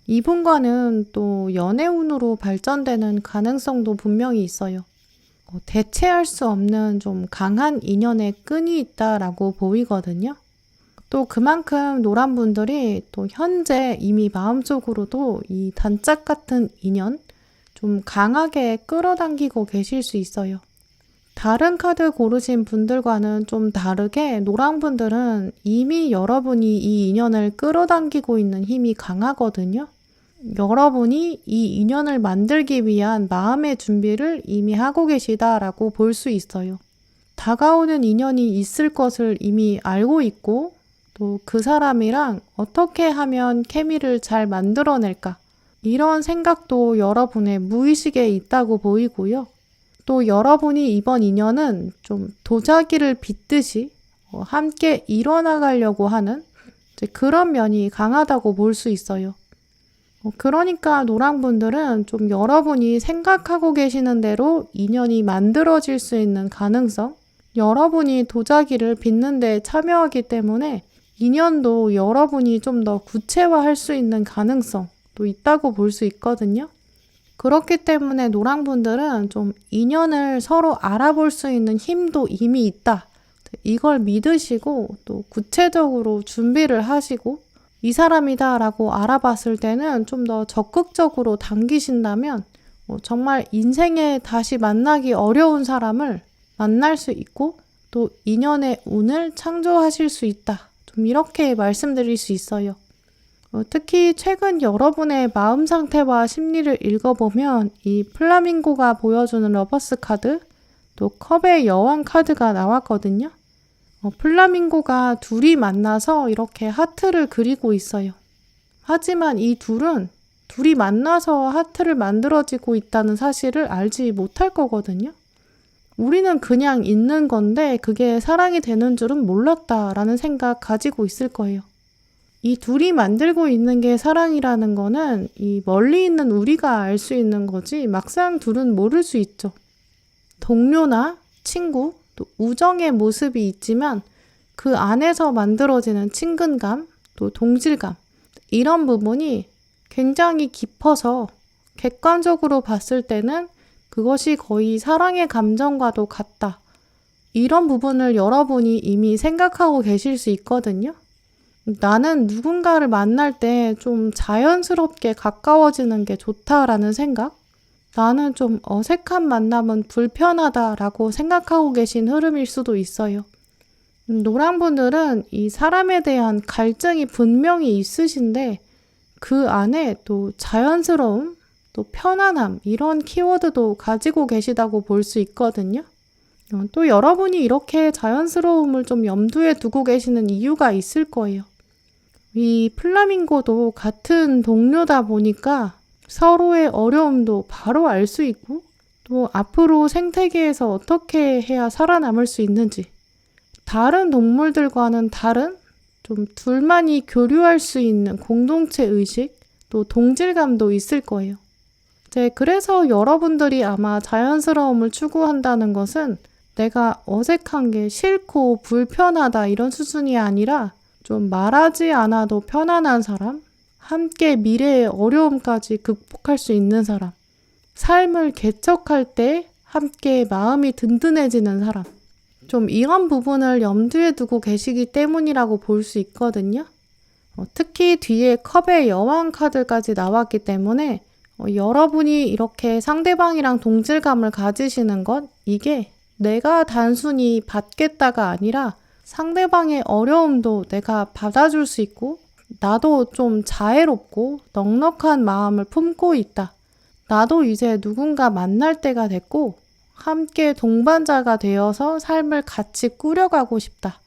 이분과는 또 연애운으로 발전되는 가능성도 분명히 있어요. 대체할 수 없는 좀 강한 인연의 끈이 있다라고 보이거든요. 또 그만큼 노란 분들이 또 현재 이미 마음속으로도 이 단짝 같은 인연 좀 강하게 끌어당기고 계실 수 있어요. 다른 카드 고르신 분들과는 좀 다르게 노랑 분들은 이미 여러분이 이 인연을 끌어당기고 있는 힘이 강하거든요. 여러분이 이 인연을 만들기 위한 마음의 준비를 이미 하고 계시다라고 볼 수 있어요. 다가오는 인연이 있을 것을 이미 알고 있고 또 그 사람이랑 어떻게 하면 케미를 잘 만들어낼까 이런 생각도 여러분의 무의식에 있다고 보이고요. 또 여러분이 이번 인연은 좀 도자기를 빚듯이 함께 이뤄나가려고 하는 그런 면이 강하다고 볼 수 있어요. 그러니까 노랑분들은 좀 여러분이 생각하고 계시는 대로 인연이 만들어질 수 있는 가능성, 여러분이 도자기를 빚는 데 참여하기 때문에 인연도 여러분이 좀 더 구체화할 수 있는 가능성도 있다고 볼 수 있거든요. 그렇기 때문에 노랑분들은 좀 인연을 서로 알아볼 수 있는 힘도 이미 있다. 이걸 믿으시고 또 구체적으로 준비를 하시고 이 사람이다 라고 알아봤을 때는 좀 더 적극적으로 당기신다면 정말 인생에 다시 만나기 어려운 사람을 만날 수 있고 또 인연의 운을 창조하실 수 있다. 좀 이렇게 말씀드릴 수 있어요. 특히 최근 여러분의 마음 상태와 심리를 읽어보면 이 플라밍고가 보여주는 러버스 카드, 또 컵의 여왕 카드가 나왔거든요. 플라밍고가 둘이 만나서 이렇게 하트를 그리고 있어요. 하지만 이 둘이 만나서 하트를 만들어지고 있다는 사실을 알지 못할 거거든요. 우리는 그냥 있는 건데 그게 사랑이 되는 줄은 몰랐다라는 생각 가지고 있을 거예요. 이 둘이 만들고 있는 게 사랑이라는 거는 이 멀리 있는 우리가 알 수 있는 거지 막상 둘은 모를 수 있죠. 동료나 친구, 또 우정의 모습이 있지만 그 안에서 만들어지는 친근감, 또 동질감, 이런 부분이 굉장히 깊어서 객관적으로 봤을 때는 그것이 거의 사랑의 감정과도 같다. 이런 부분을 여러분이 이미 생각하고 계실 수 있거든요. 나는 누군가를 만날 때 좀 자연스럽게 가까워지는 게 좋다라는 생각? 나는 좀 어색한 만남은 불편하다라고 생각하고 계신 흐름일 수도 있어요. 노랑분들은 이 사람에 대한 갈증이 분명히 있으신데 그 안에 또 자연스러움, 또 편안함 이런 키워드도 가지고 계시다고 볼 수 있거든요. 또 여러분이 이렇게 자연스러움을 좀 염두에 두고 계시는 이유가 있을 거예요. 이 플라밍고도 같은 동료다 보니까 서로의 어려움도 바로 알 수 있고 또 앞으로 생태계에서 어떻게 해야 살아남을 수 있는지 다른 동물들과는 다른 좀 둘만이 교류할 수 있는 공동체 의식 또 동질감도 있을 거예요. 그래서 여러분들이 아마 자연스러움을 추구한다는 것은 내가 어색한 게 싫고 불편하다 이런 수준이 아니라 좀 말하지 않아도 편안한 사람, 함께 미래의 어려움까지 극복할 수 있는 사람, 삶을 개척할 때 함께 마음이 든든해지는 사람, 좀 이런 부분을 염두에 두고 계시기 때문이라고 볼 수 있거든요. 특히 뒤에 컵의 여왕 카드까지 나왔기 때문에 여러분이 이렇게 상대방이랑 동질감을 가지시는 것, 이게 내가 단순히 받겠다가 아니라 상대방의 어려움도 내가 받아줄 수 있고 나도 좀 자애롭고 넉넉한 마음을 품고 있다. 나도 이제 누군가 만날 때가 됐고 함께 동반자가 되어서 삶을 같이 꾸려가고 싶다.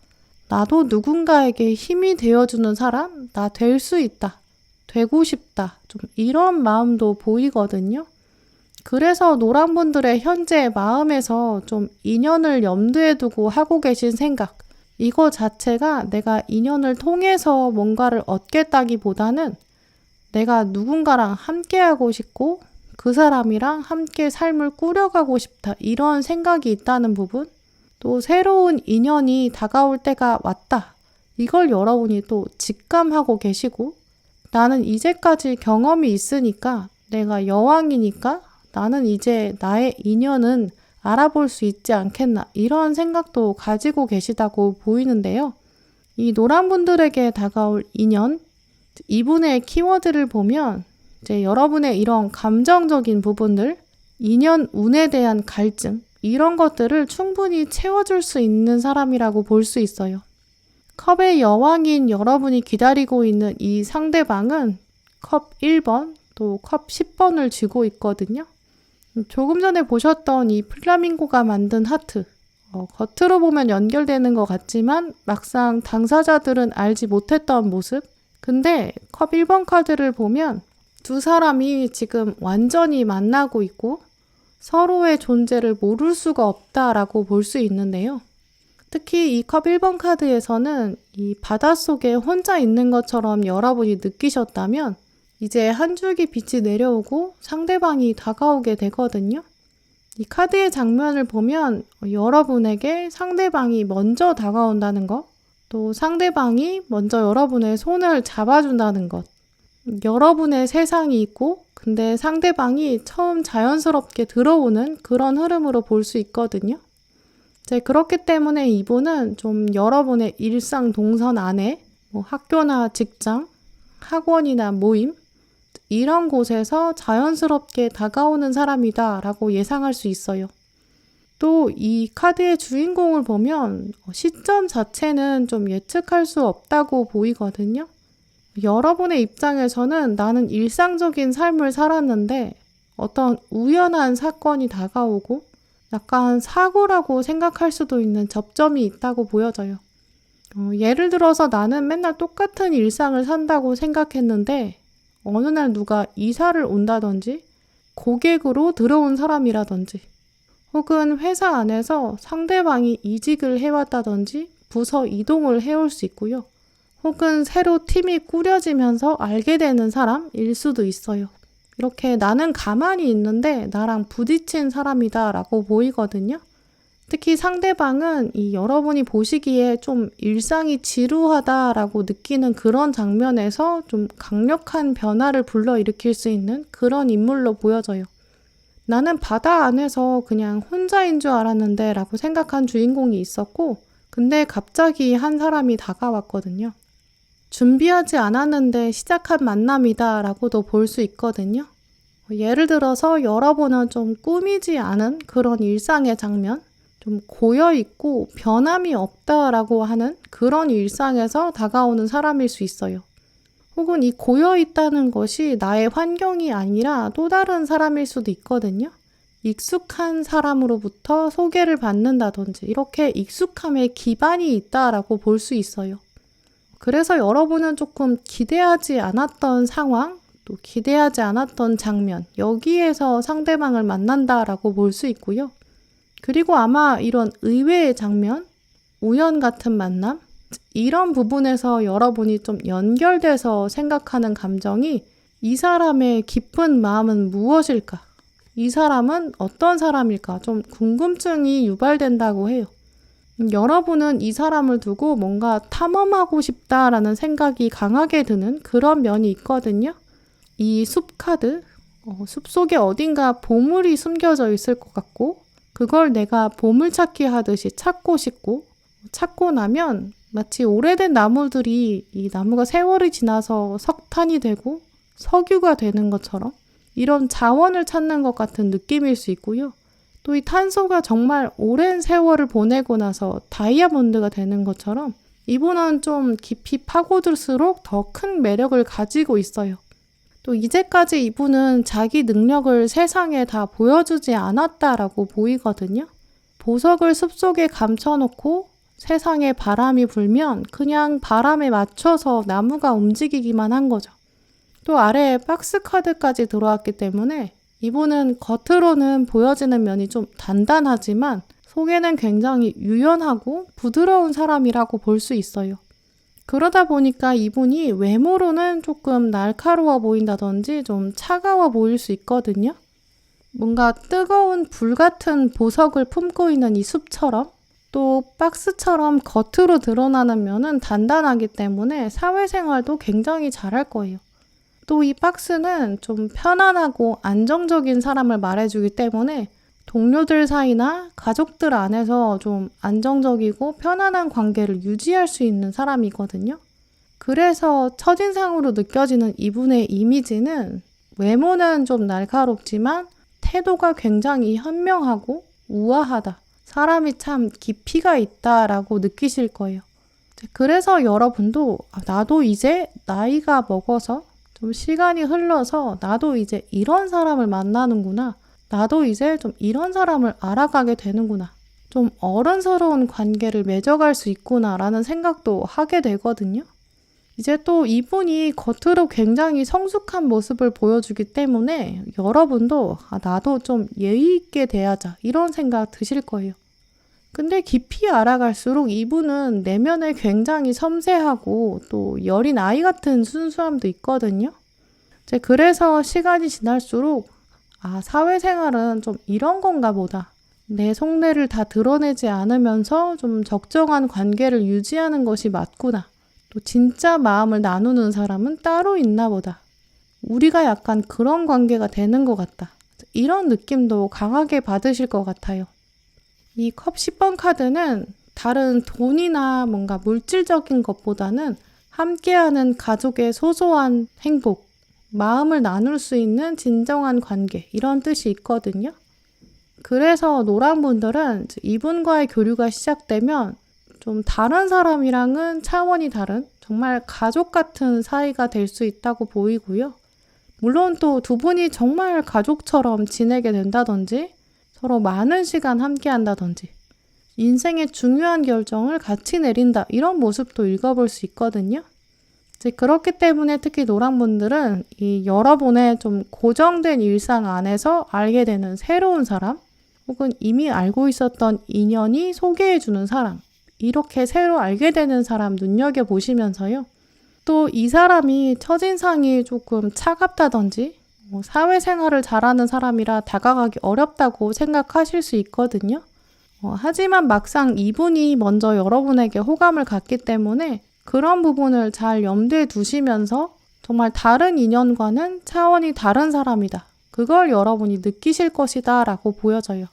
나도 누군가에게 힘이 되어주는 사람, 나 될 수 있다. 되고 싶다. 좀 이런 마음도 보이거든요. 그래서 노랑분들의 현재 마음에서 좀 인연을 염두에 두고 하고 계신 생각, 이거 자체가 내가 인연을 통해서 뭔가를 얻겠다기보다는 내가 누군가랑 함께하고 싶고 그 사람이랑 함께 삶을 꾸려가고 싶다. 이런 생각이 있다는 부분. 또 새로운 인연이 다가올 때가 왔다. 이걸 여러분이 또 직감하고 계시고 나는 이제까지 경험이 있으니까 내가 여왕이니까 나는 이제 나의 인연은 알아볼 수 있지 않겠나 이런 생각도 가지고 계시다고 보이는데요. 이 노랑분들에게 다가올 인연, 이분의 키워드를 보면 이제 여러분의 이런 감정적인 부분들, 인연 운에 대한 갈증 이런 것들을 충분히 채워줄 수 있는 사람이라고 볼 수 있어요. 컵의 여왕인 여러분이 기다리고 있는 이 상대방은 컵 1번 또 컵 10번을 쥐고 있거든요. 조금 전에 보셨던 이 플라밍고가 만든 하트, 겉으로 보면 연결되는 것 같지만 막상 당사자들은 알지 못했던 모습. 근데 컵 1번 카드를 보면 두 사람이 지금 완전히 만나고 있고 서로의 존재를 모를 수가 없다라고 볼 수 있는데요. 특히 이 컵 1번 카드에서는 이 바닷속에 혼자 있는 것처럼 여러분이 느끼셨다면 이제 한 줄기 빛이 내려오고 상대방이 다가오게 되거든요. 이 카드의 장면을 보면 여러분에게 상대방이 먼저 다가온다는 것, 또 상대방이 먼저 여러분의 손을 잡아준다는 것, 여러분의 세상이 있고 근데 상대방이 처음 자연스럽게 들어오는 그런 흐름으로 볼 수 있거든요. 그렇기 때문에 이분은 좀 여러분의 일상 동선 안에 학교나 직장, 학원이나 모임 이런 곳에서 자연스럽게 다가오는 사람이다 라고 예상할 수 있어요. 또 이 카드의 주인공을 보면 시점 자체는 좀 예측할 수 없다고 보이거든요. 여러분의 입장에서는 나는 일상적인 삶을 살았는데 어떤 우연한 사건이 다가오고 약간 사고라고 생각할 수도 있는 접점이 있다고 보여져요. 예를 들어서 나는 맨날 똑같은 일상을 산다고 생각했는데 어느 날 누가 이사를 온다든지 고객으로 들어온 사람이라든지 혹은 회사 안에서 상대방이 이직을 해왔다든지 부서 이동을 해올 수 있고요. 혹은 새로 팀이 꾸려지면서 알게 되는 사람일 수도 있어요. 이렇게 나는 가만히 있는데 나랑 부딪힌 사람이다 라고 보이거든요. 특히 상대방은 여러분이 보시기에 좀 일상이 지루하다라고 느끼는 그런 장면에서 좀 강력한 변화를 불러일으킬 수 있는 그런 인물로 보여져요. 나는 바다 안에서 그냥 혼자인 줄 알았는데 라고 생각한 주인공이 있었고, 근데 갑자기 한 사람이 다가왔거든요. 준비하지 않았는데 시작한 만남이다 라고도 볼 수 있거든요. 예를 들어서 여러분은 좀 꾸미지 않은 그런 일상의 장면, 좀 고여있고 변함이 없다라고 하는 그런 일상에서 다가오는 사람일 수 있어요. 혹은 이 고여있다는 것이 나의 환경이 아니라 또 다른 사람일 수도 있거든요. 익숙한 사람으로부터 소개를 받는다든지 이렇게 익숙함에 기반이 있다라고 볼 수 있어요. 그래서 여러분은 조금 기대하지 않았던 상황, 또 기대하지 않았던 장면, 여기에서 상대방을 만난다라고 볼 수 있고요. 그리고 아마 이런 의외의 장면, 우연 같은 만남, 이런 부분에서 여러분이 좀 연결돼서 생각하는 감정이 이 사람의 깊은 마음은 무엇일까? 이 사람은 어떤 사람일까? 좀 궁금증이 유발된다고 해요. 여러분은 이 사람을 두고 뭔가 탐험하고 싶다라는 생각이 강하게 드는 그런 면이 있거든요. 이 숲카드, 숲속에 어딘가 보물이 숨겨져 있을 것 같고 그걸 내가 보물찾기 하듯이 찾고 싶고 찾고 나면 마치 오래된 나무들이 이 나무가 세월이 지나서 석탄이 되고 석유가 되는 것처럼 이런 자원을 찾는 것 같은 느낌일 수 있고요. 또 이 탄소가 정말 오랜 세월을 보내고 나서 다이아몬드가 되는 것처럼 이분은 좀 깊이 파고들수록 더 큰 매력을 가지고 있어요. 또 이제까지 이분은 자기 능력을 세상에 다 보여주지 않았다라고 보이거든요. 보석을 숲속에 감춰놓고 세상에 바람이 불면 그냥 바람에 맞춰서 나무가 움직이기만 한 거죠. 또 아래에 박스 카드까지 들어왔기 때문에 이분은 겉으로는 보여지는 면이 좀 단단하지만 속에는 굉장히 유연하고 부드러운 사람이라고 볼 수 있어요. 그러다 보니까 이분이 외모로는 조금 날카로워 보인다든지 좀 차가워 보일 수 있거든요. 뭔가 뜨거운 불 같은 보석을 품고 있는 이 숲처럼 또 박스처럼 겉으로 드러나는 면은 단단하기 때문에 사회생활도 굉장히 잘할 거예요. 또 이 박스는 좀 편안하고 안정적인 사람을 말해주기 때문에 동료들 사이나 가족들 안에서 좀 안정적이고 편안한 관계를 유지할 수 있는 사람이거든요. 그래서 첫인상으로 느껴지는 이분의 이미지는 외모는 좀 날카롭지만 태도가 굉장히 현명하고 우아하다. 사람이 참 깊이가 있다라고 느끼실 거예요. 그래서 여러분도 나도 이제 나이가 먹어서 좀 시간이 흘러서 나도 이제 이런 사람을 만나는구나. 나도 이제 좀 이런 사람을 알아가게 되는구나. 좀 어른스러운 관계를 맺어갈 수 있구나 라는 생각도 하게 되거든요. 이제 또 이분이 겉으로 굉장히 성숙한 모습을 보여주기 때문에 여러분도 나도 좀 예의 있게 대하자 이런 생각 드실 거예요. 근데 깊이 알아갈수록 이분은 내면에 굉장히 섬세하고 또 여린 아이 같은 순수함도 있거든요. 그래서 시간이 지날수록 사회생활은 좀 이런 건가 보다. 내 속내를 다 드러내지 않으면서 좀 적정한 관계를 유지하는 것이 맞구나. 또 진짜 마음을 나누는 사람은 따로 있나 보다. 우리가 약간 그런 관계가 되는 것 같다. 이런 느낌도 강하게 받으실 것 같아요. 이 컵 10번 카드는 다른 돈이나 뭔가 물질적인 것보다는 함께하는 가족의 소소한 행복, 마음을 나눌 수 있는 진정한 관계 이런 뜻이 있거든요. 그래서 노랑 분들은 이분과의 교류가 시작되면 좀 다른 사람이랑은 차원이 다른 정말 가족 같은 사이가 될 수 있다고 보이고요. 물론 또 두 분이 정말 가족처럼 지내게 된다든지 서로 많은 시간 함께 한다든지 인생의 중요한 결정을 같이 내린다 이런 모습도 읽어볼 수 있거든요. 이제 그렇기 때문에 특히 노랑분들은 이 여러분의 좀 고정된 일상 안에서 알게 되는 새로운 사람 혹은 이미 알고 있었던 인연이 소개해주는 사람 이렇게 새로 알게 되는 사람 눈여겨보시면서요. 또 이 사람이 첫인상이 조금 차갑다든지 사회생활을 잘하는 사람이라 다가가기 어렵다고 생각하실 수 있거든요. 하지만 막상 이분이 먼저 여러분에게 호감을 갖기 때문에 그런 부분을 잘 염두에 두시면서 정말 다른 인연과는 차원이 다른 사람이다. 그걸 여러분이 느끼실 것이다 라고 보여져요.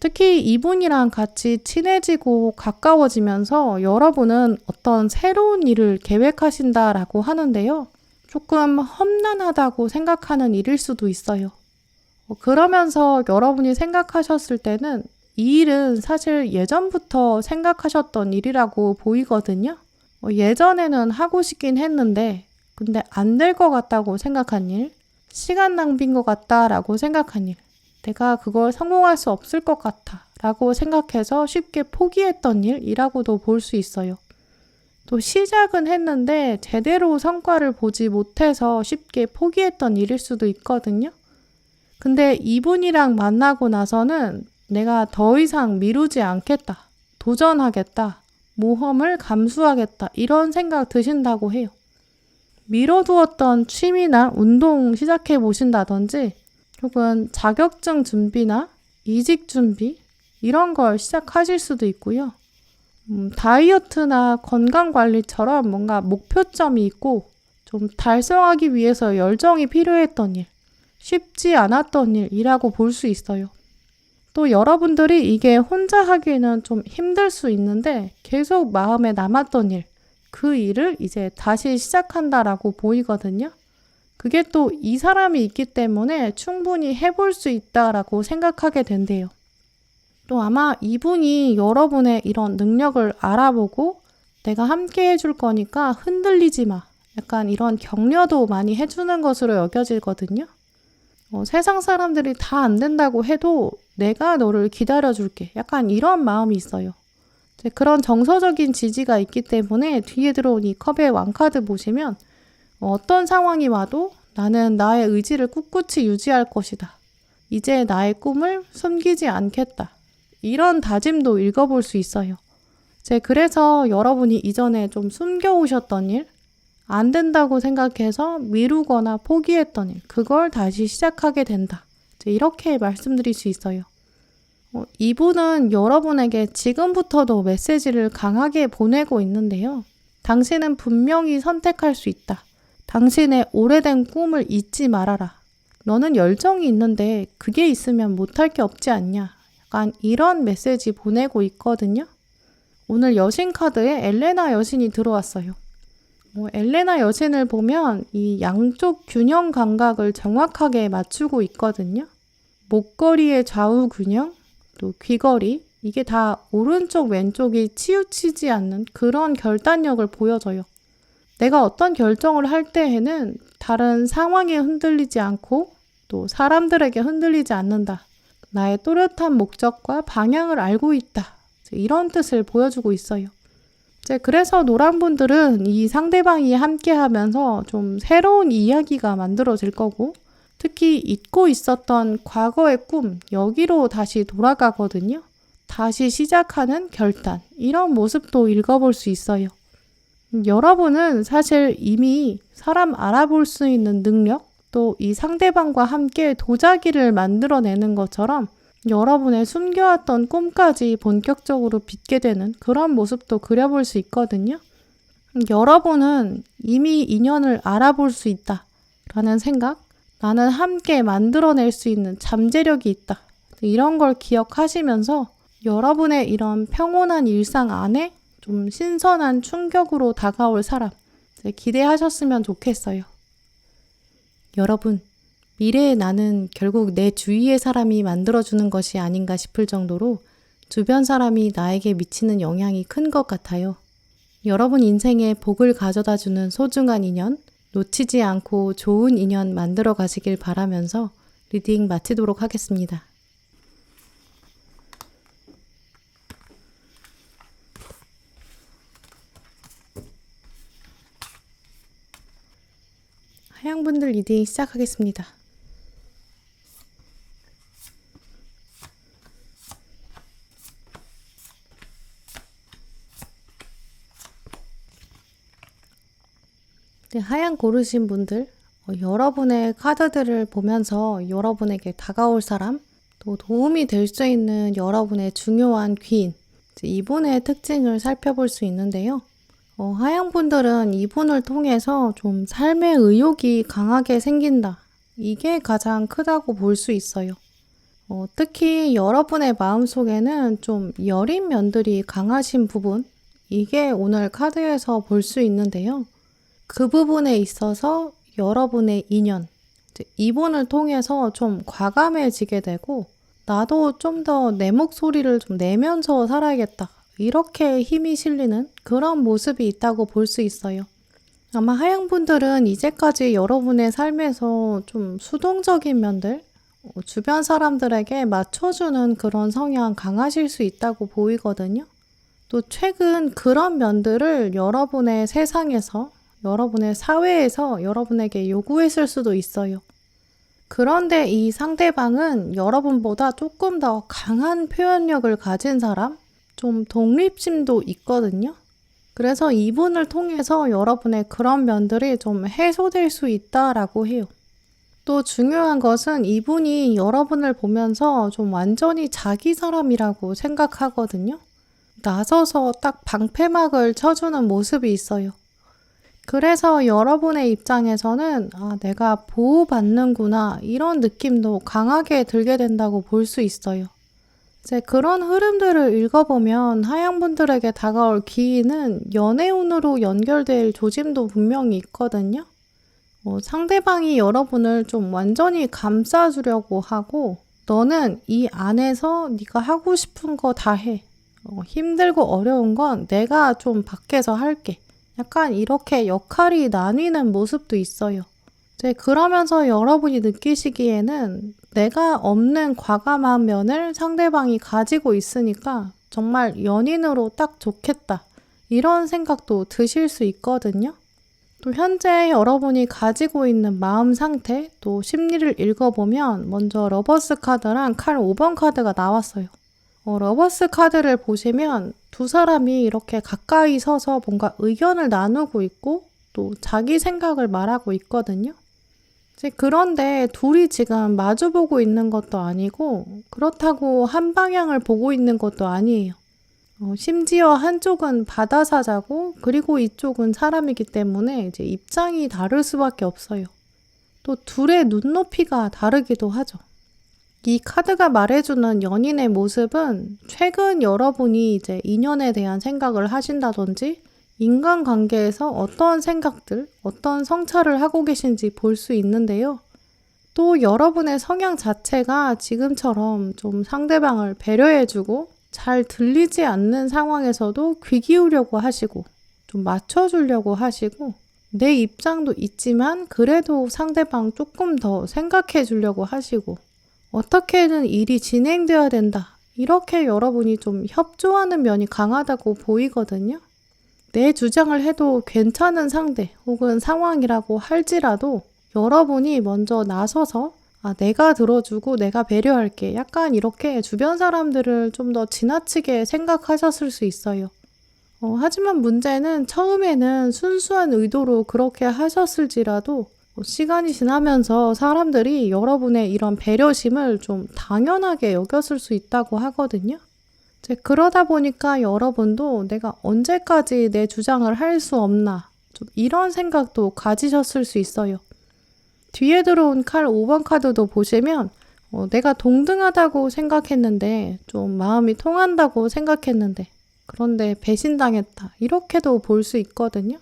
특히 이분이랑 같이 친해지고 가까워지면서 여러분은 어떤 새로운 일을 계획하신다라고 하는데요. 조금 험난하다고 생각하는 일일 수도 있어요. 그러면서 여러분이 생각하셨을 때는 이 일은 사실 예전부터 생각하셨던 일이라고 보이거든요. 예전에는 하고 싶긴 했는데 근데 안 될 것 같다고 생각한 일, 시간 낭비인 것 같다라고 생각한 일, 내가 그걸 성공할 수 없을 것 같아 라고 생각해서 쉽게 포기했던 일이라고도 볼 수 있어요. 또 시작은 했는데 제대로 성과를 보지 못해서 쉽게 포기했던 일일 수도 있거든요. 근데 이분이랑 만나고 나서는 내가 더 이상 미루지 않겠다, 도전하겠다, 모험을 감수하겠다 이런 생각 드신다고 해요. 미뤄두었던 취미나 운동 시작해 보신다든지 혹은 자격증 준비나 이직 준비 이런 걸 시작하실 수도 있고요. 다이어트나 건강관리처럼 뭔가 목표점이 있고 좀 달성하기 위해서 열정이 필요했던 일, 쉽지 않았던 일이라고 볼 수 있어요. 또 여러분들이 이게 혼자 하기에는 좀 힘들 수 있는데 계속 마음에 남았던 일, 그 일을 이제 다시 시작한다라고 보이거든요. 그게 또 이 사람이 있기 때문에 충분히 해볼 수 있다라고 생각하게 된대요. 또 아마 이분이 여러분의 이런 능력을 알아보고 내가 함께 해줄 거니까 흔들리지 마. 약간 이런 격려도 많이 해주는 것으로 여겨지거든요. 세상 사람들이 다 안 된다고 해도 내가 너를 기다려줄게. 약간 이런 마음이 있어요. 그런 정서적인 지지가 있기 때문에 뒤에 들어온 이 컵의 왕카드 보시면 어떤 상황이 와도 나는 나의 의지를 꿋꿋이 유지할 것이다. 이제 나의 꿈을 숨기지 않겠다. 이런 다짐도 읽어볼 수 있어요. 그래서 여러분이 이전에 좀 숨겨오셨던 일, 안 된다고 생각해서 미루거나 포기했던 일, 그걸 다시 시작하게 된다. 이렇게 말씀드릴 수 있어요. 이분은 여러분에게 지금부터도 메시지를 강하게 보내고 있는데요. 당신은 분명히 선택할 수 있다. 당신의 오래된 꿈을 잊지 말아라. 너는 열정이 있는데 그게 있으면 못할 게 없지 않냐. 약간 이런 메시지 보내고 있거든요. 오늘 여신 카드에 엘레나 여신이 들어왔어요. 엘레나 여신을 보면 이 양쪽 균형 감각을 정확하게 맞추고 있거든요. 목걸이의 좌우 균형, 또 귀걸이, 이게 다 오른쪽 왼쪽이 치우치지 않는 그런 결단력을 보여줘요. 내가 어떤 결정을 할 때에는 다른 상황에 흔들리지 않고 또 사람들에게 흔들리지 않는다. 나의 또렷한 목적과 방향을 알고 있다. 이런 뜻을 보여주고 있어요. 그래서 노랑분들은 이 상대방이 함께 하면서 좀 새로운 이야기가 만들어질 거고 특히 잊고 있었던 과거의 꿈, 여기로 다시 돌아가거든요. 다시 시작하는 결단, 이런 모습도 읽어볼 수 있어요. 여러분은 사실 이미 사람 알아볼 수 있는 능력, 또 이 상대방과 함께 도자기를 만들어내는 것처럼 여러분의 숨겨왔던 꿈까지 본격적으로 빚게 되는 그런 모습도 그려볼 수 있거든요. 여러분은 이미 인연을 알아볼 수 있다 라는 생각, 나는 함께 만들어낼 수 있는 잠재력이 있다. 이런 걸 기억하시면서 여러분의 이런 평온한 일상 안에 좀 신선한 충격으로 다가올 사람 기대하셨으면 좋겠어요. 여러분, 미래의 나는 결국 내 주위의 사람이 만들어주는 것이 아닌가 싶을 정도로 주변 사람이 나에게 미치는 영향이 큰 것 같아요. 여러분 인생에 복을 가져다 주는 소중한 인연, 놓치지 않고 좋은 인연 만들어 가시길 바라면서 리딩 마치도록 하겠습니다. 하양분들 리딩 시작하겠습니다. 네, 하양 고르신 분들, 여러분의 카드들을 보면서 여러분에게 다가올 사람, 또 도움이 될 수 있는 여러분의 중요한 귀인, 이분의 특징을 살펴볼 수 있는데요. 하양 분들은 이분을 통해서 좀 삶의 의욕이 강하게 생긴다. 이게 가장 크다고 볼 수 있어요. 특히 여러분의 마음속에는 좀 여린 면들이 강하신 부분, 이게 오늘 카드에서 볼 수 있는데요. 그 부분에 있어서 여러분의 인연, 이분을 통해서 좀 과감해지게 되고 나도 좀 더 내 목소리를 좀 내면서 살아야겠다. 이렇게 힘이 실리는 그런 모습이 있다고 볼 수 있어요. 아마 하양분들은 이제까지 여러분의 삶에서 좀 수동적인 면들, 주변 사람들에게 맞춰주는 그런 성향 강하실 수 있다고 보이거든요. 또 최근 그런 면들을 여러분의 세상에서, 여러분의 사회에서 여러분에게 요구했을 수도 있어요. 그런데 이 상대방은 여러분보다 조금 더 강한 표현력을 가진 사람, 좀 독립심도 있거든요. 그래서 이분을 통해서 여러분의 그런 면들이 좀 해소될 수 있다라고 해요. 또 중요한 것은 이분이 여러분을 보면서 좀 완전히 자기 사람이라고 생각하거든요. 나서서 딱 방패막을 쳐주는 모습이 있어요. 그래서 여러분의 입장에서는 내가 보호받는구나 이런 느낌도 강하게 들게 된다고 볼 수 있어요. 이제 그런 흐름들을 읽어보면 하양분들에게 다가올 기인은 연애운으로 연결될 조짐도 분명히 있거든요. 상대방이 여러분을 좀 완전히 감싸주려고 하고 너는 이 안에서 네가 하고 싶은 거 다 해. 힘들고 어려운 건 내가 좀 밖에서 할게. 약간 이렇게 역할이 나뉘는 모습도 있어요. 이제 그러면서 여러분이 느끼시기에는 내가 없는 과감한 면을 상대방이 가지고 있으니까 정말 연인으로 딱 좋겠다. 이런 생각도 드실 수 있거든요. 또 현재 여러분이 가지고 있는 마음 상태, 또 심리를 읽어보면 먼저 러버스 카드랑 칼 5번 카드가 나왔어요. 러버스 카드를 보시면 두 사람이 이렇게 가까이 서서 뭔가 의견을 나누고 있고 또 자기 생각을 말하고 있거든요. 그런데 둘이 지금 마주보고 있는 것도 아니고 그렇다고 한 방향을 보고 있는 것도 아니에요. 심지어 한쪽은 바다 사자고 그리고 이쪽은 사람이기 때문에 이제 입장이 다를 수밖에 없어요. 또 둘의 눈높이가 다르기도 하죠. 이 카드가 말해주는 연인의 모습은 최근 여러분이 이제 인연에 대한 생각을 하신다든지 인간관계에서 어떤 생각들, 어떤 성찰을 하고 계신지 볼 수 있는데요. 또 여러분의 성향 자체가 지금처럼 좀 상대방을 배려해주고 잘 들리지 않는 상황에서도 귀 기울려고 하시고 좀 맞춰주려고 하시고 내 입장도 있지만 그래도 상대방 조금 더 생각해 주려고 하시고 어떻게든 일이 진행되어야 된다. 이렇게 여러분이 좀 협조하는 면이 강하다고 보이거든요. 내 주장을 해도 괜찮은 상대 혹은 상황이라고 할지라도 여러분이 먼저 나서서 내가 들어주고 내가 배려할게. 약간 이렇게 주변 사람들을 좀 더 지나치게 생각하셨을 수 있어요. 하지만 문제는 처음에는 순수한 의도로 그렇게 하셨을지라도 시간이 지나면서 사람들이 여러분의 이런 배려심을 좀 당연하게 여겼을 수 있다고 하거든요. 그러다 보니까 여러분도 내가 언제까지 내 주장을 할 수 없나 좀 이런 생각도 가지셨을 수 있어요. 뒤에 들어온 칼 5번 카드도 보시면 내가 동등하다고 생각했는데 좀 마음이 통한다고 생각했는데 그런데 배신당했다 이렇게도 볼 수 있거든요.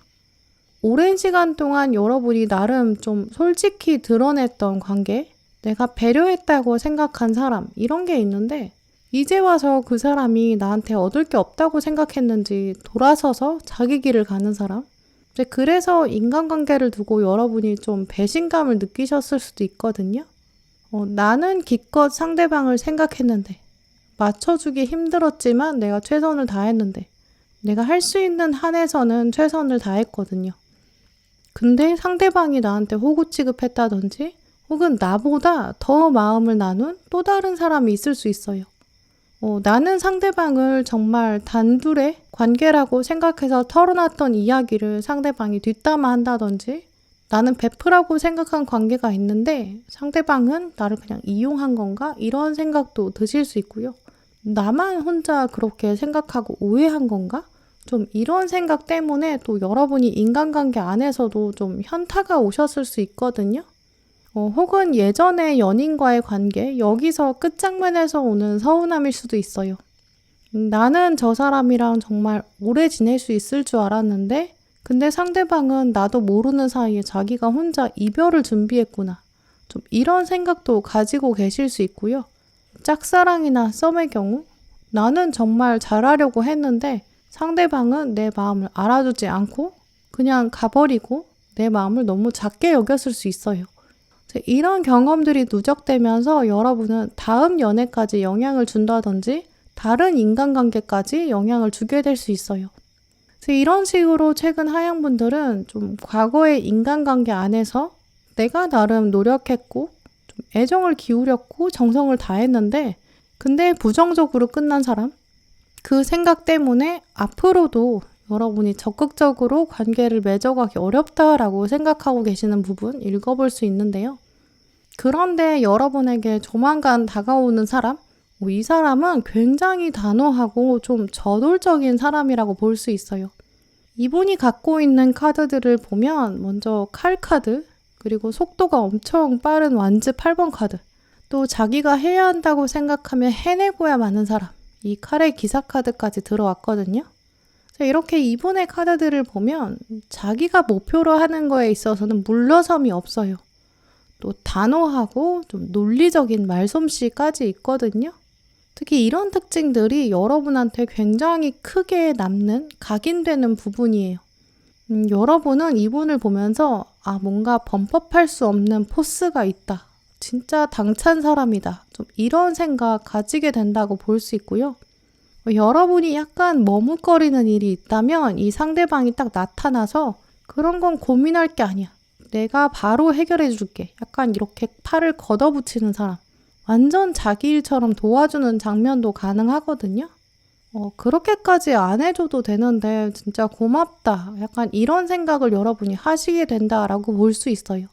오랜 시간 동안 여러분이 나름 좀 솔직히 드러냈던 관계, 내가 배려했다고 생각한 사람 이런 게 있는데 이제 와서 그 사람이 나한테 얻을 게 없다고 생각했는지 돌아서서 자기 길을 가는 사람. 이제 그래서 인간관계를 두고 여러분이 좀 배신감을 느끼셨을 수도 있거든요. 나는 기껏 상대방을 생각했는데, 맞춰주기 힘들었지만 내가 최선을 다했는데, 내가 할 수 있는 한에서는 최선을 다했거든요. 근데 상대방이 나한테 호구 취급했다든지, 혹은 나보다 더 마음을 나눈 또 다른 사람이 있을 수 있어요. 나는 상대방을 정말 단둘의 관계라고 생각해서 털어놨던 이야기를 상대방이 뒷담화한다든지, 나는 베프라고 생각한 관계가 있는데 상대방은 나를 그냥 이용한 건가? 이런 생각도 드실 수 있고요. 나만 혼자 그렇게 생각하고 오해한 건가? 좀 이런 생각 때문에 또 여러분이 인간관계 안에서도 좀 현타가 오셨을 수 있거든요. 혹은 예전의 연인과의 관계, 여기서 끝장면에서 오는 서운함일 수도 있어요. 나는 저 사람이랑 정말 오래 지낼 수 있을 줄 알았는데, 근데 상대방은 나도 모르는 사이에 자기가 혼자 이별을 준비했구나. 좀 이런 생각도 가지고 계실 수 있고요. 짝사랑이나 썸의 경우, 나는 정말 잘하려고 했는데 상대방은 내 마음을 알아주지 않고 그냥 가버리고 내 마음을 너무 작게 여겼을 수 있어요. 이런 경험들이 누적되면서 여러분은 다음 연애까지 영향을 준다든지 다른 인간관계까지 영향을 주게 될 수 있어요. 이런 식으로 최근 하양분들은 좀 과거의 인간관계 안에서 내가 나름 노력했고 좀 애정을 기울였고 정성을 다했는데 근데 부정적으로 끝난 사람? 그 생각 때문에 앞으로도 여러분이 적극적으로 관계를 맺어가기 어렵다라고 생각하고 계시는 부분 읽어볼 수 있는데요. 그런데 여러분에게 조만간 다가오는 사람? 이 사람은 굉장히 단호하고 좀 저돌적인 사람이라고 볼 수 있어요. 이분이 갖고 있는 카드들을 보면 먼저 칼 카드, 그리고 속도가 엄청 빠른 완즈 8번 카드, 또 자기가 해야 한다고 생각하면 해내고야 마는 사람, 이 칼의 기사 카드까지 들어왔거든요. 이렇게 이분의 카드들을 보면 자기가 목표로 하는 거에 있어서는 물러섬이 없어요. 또 단호하고 좀 논리적인 말솜씨까지 있거든요. 특히 이런 특징들이 여러분한테 굉장히 크게 남는, 각인되는 부분이에요. 여러분은 이분을 보면서 뭔가 범법할 수 없는 포스가 있다. 진짜 당찬 사람이다. 좀 이런 생각 가지게 된다고 볼 수 있고요. 여러분이 약간 머뭇거리는 일이 있다면 이 상대방이 딱 나타나서 그런 건 고민할 게 아니야. 내가 바로 해결해 줄게. 약간 이렇게 팔을 걷어붙이는 사람. 완전 자기 일처럼 도와주는 장면도 가능하거든요. 그렇게까지 안 해줘도 되는데 진짜 고맙다. 약간 이런 생각을 여러분이 하시게 된다라고 볼 수 있어요.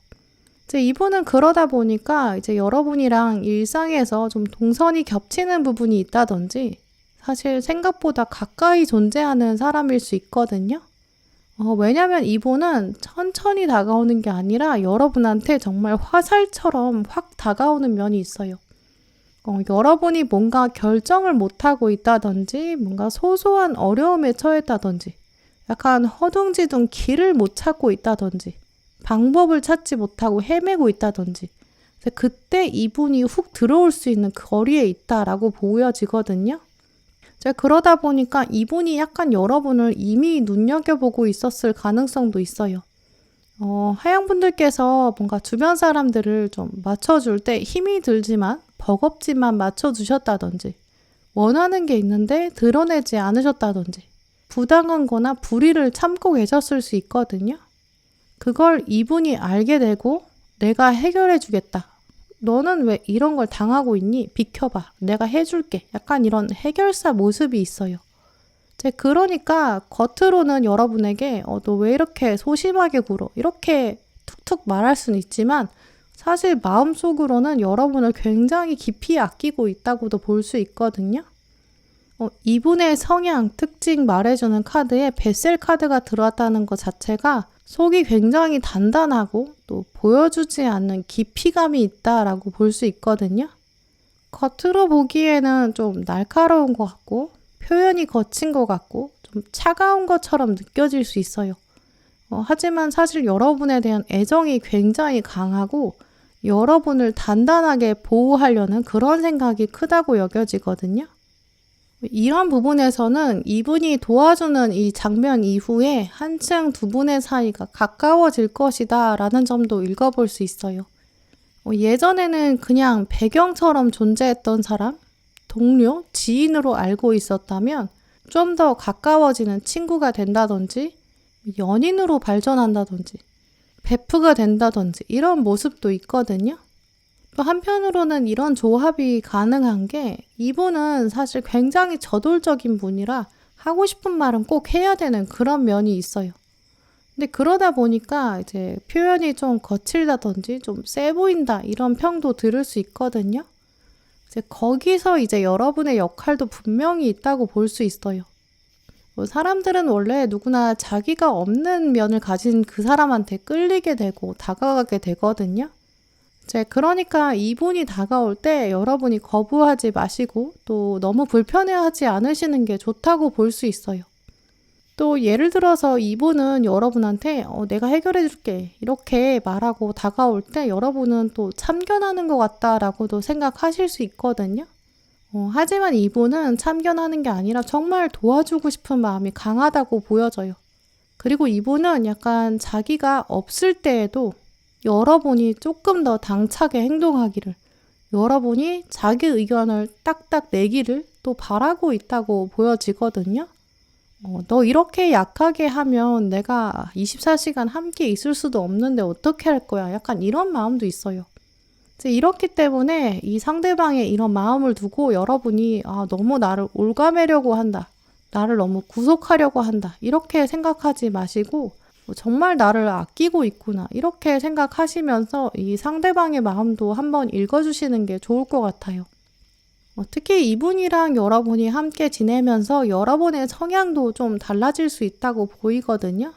이제 이분은 그러다 보니까 이제 여러분이랑 일상에서 좀 동선이 겹치는 부분이 있다든지 사실 생각보다 가까이 존재하는 사람일 수 있거든요. 왜냐면 이분은 천천히 다가오는 게 아니라 여러분한테 정말 화살처럼 확 다가오는 면이 있어요. 여러분이 뭔가 결정을 못하고 있다든지 뭔가 소소한 어려움에 처했다든지 약간 허둥지둥 길을 못 찾고 있다든지 방법을 찾지 못하고 헤매고 있다든지 그때 이분이 훅 들어올 수 있는 거리에 있다라고 보여지거든요. 그러다 보니까 이분이 약간 여러분을 이미 눈여겨보고 있었을 가능성도 있어요. 하양분들께서 뭔가 주변 사람들을 좀 맞춰줄 때 힘이 들지만 버겁지만 맞춰주셨다든지 원하는 게 있는데 드러내지 않으셨다든지 부당한 거나 불의를 참고 계셨을 수 있거든요. 그걸 이분이 알게 되고 내가 해결해 주겠다. 너는 왜 이런 걸 당하고 있니? 비켜봐. 내가 해줄게. 약간 이런 해결사 모습이 있어요. 그러니까 겉으로는 여러분에게 너 왜 이렇게 소심하게 굴어? 이렇게 툭툭 말할 수는 있지만 사실 마음속으로는 여러분을 굉장히 깊이 아끼고 있다고도 볼 수 있거든요. 이분의 성향, 특징 말해주는 카드에 베셀 카드가 들어왔다는 것 자체가 속이 굉장히 단단하고 또 보여주지 않는 깊이감이 있다라고 볼 수 있거든요. 겉으로 보기에는 좀 날카로운 것 같고 표현이 거친 것 같고 좀 차가운 것처럼 느껴질 수 있어요. 하지만 사실 여러분에 대한 애정이 굉장히 강하고 여러분을 단단하게 보호하려는 그런 생각이 크다고 여겨지거든요. 이런 부분에서는 이분이 도와주는 이 장면 이후에 한층 두 분의 사이가 가까워질 것이다 라는 점도 읽어볼 수 있어요. 예전에는 그냥 배경처럼 존재했던 사람, 동료, 지인으로 알고 있었다면 좀 더 가까워지는 친구가 된다든지 연인으로 발전한다든지 베프가 된다든지 이런 모습도 있거든요. 또 한편으로는 이런 조합이 가능한 게 이분은 사실 굉장히 저돌적인 분이라 하고 싶은 말은 꼭 해야 되는 그런 면이 있어요. 근데 그러다 보니까 이제 표현이 좀 거칠다든지 좀 세 보인다 이런 평도 들을 수 있거든요. 이제 거기서 이제 여러분의 역할도 분명히 있다고 볼 수 있어요. 사람들은 원래 누구나 자기가 없는 면을 가진 그 사람한테 끌리게 되고 다가가게 되거든요. 이제 그러니까 이분이 다가올 때 여러분이 거부하지 마시고 또 너무 불편해하지 않으시는 게 좋다고 볼 수 있어요. 또 예를 들어서 이분은 여러분한테 내가 해결해 줄게 이렇게 말하고 다가올 때 여러분은 또 참견하는 것 같다라고도 생각하실 수 있거든요. 하지만 이분은 참견하는 게 아니라 정말 도와주고 싶은 마음이 강하다고 보여져요. 그리고 이분은 약간 자기가 없을 때에도 여러분이 조금 더 당차게 행동하기를, 여러분이 자기 의견을 딱딱 내기를 또 바라고 있다고 보여지거든요. 너 이렇게 약하게 하면 내가 24시간 함께 있을 수도 없는데 어떻게 할 거야? 약간 이런 마음도 있어요. 이렇기 때문에 이 상대방의 이런 마음을 두고 여러분이 너무 나를 올가매려고 한다. 나를 너무 구속하려고 한다. 이렇게 생각하지 마시고 정말 나를 아끼고 있구나. 이렇게 생각하시면서 이 상대방의 마음도 한번 읽어주시는 게 좋을 것 같아요. 특히 이분이랑 여러분이 함께 지내면서 여러분의 성향도 좀 달라질 수 있다고 보이거든요.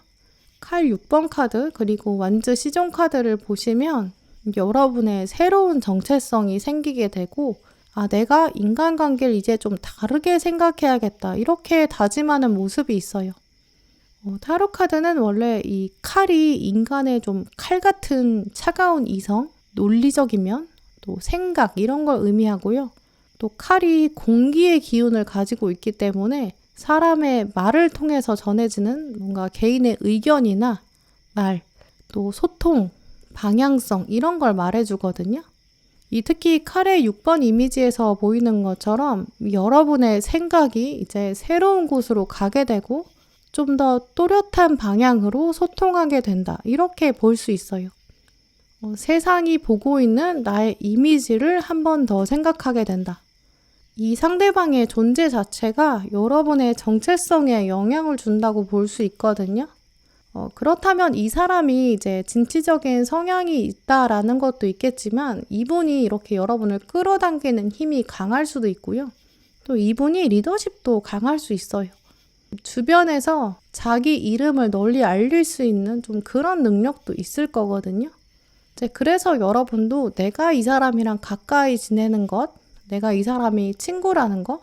칼 6번 카드 그리고 완즈 시종 카드를 보시면 여러분의 새로운 정체성이 생기게 되고 내가 인간관계를 이제 좀 다르게 생각해야겠다 이렇게 다짐하는 모습이 있어요. 타로 카드는 원래 이 칼이 인간의 좀 칼 같은 차가운 이성, 논리적인 면, 또 생각 이런 걸 의미하고요. 또 칼이 공기의 기운을 가지고 있기 때문에 사람의 말을 통해서 전해지는 뭔가 개인의 의견이나 말, 또 소통, 방향성 이런 걸 말해주거든요. 특히 칼의 6번 이미지에서 보이는 것처럼 여러분의 생각이 이제 새로운 곳으로 가게 되고 좀 더 또렷한 방향으로 소통하게 된다. 이렇게 볼 수 있어요. 세상이 보고 있는 나의 이미지를 한 번 더 생각하게 된다. 이 상대방의 존재 자체가 여러분의 정체성에 영향을 준다고 볼 수 있거든요. 그렇다면 이 사람이 이제 진취적인 성향이 있다라는 것도 있겠지만 이분이 이렇게 여러분을 끌어당기는 힘이 강할 수도 있고요. 또 이분이 리더십도 강할 수 있어요. 주변에서 자기 이름을 널리 알릴 수 있는 좀 그런 능력도 있을 거거든요. 그래서 여러분도 내가 이 사람이랑 가까이 지내는 것, 내가 이 사람이 친구라는 것,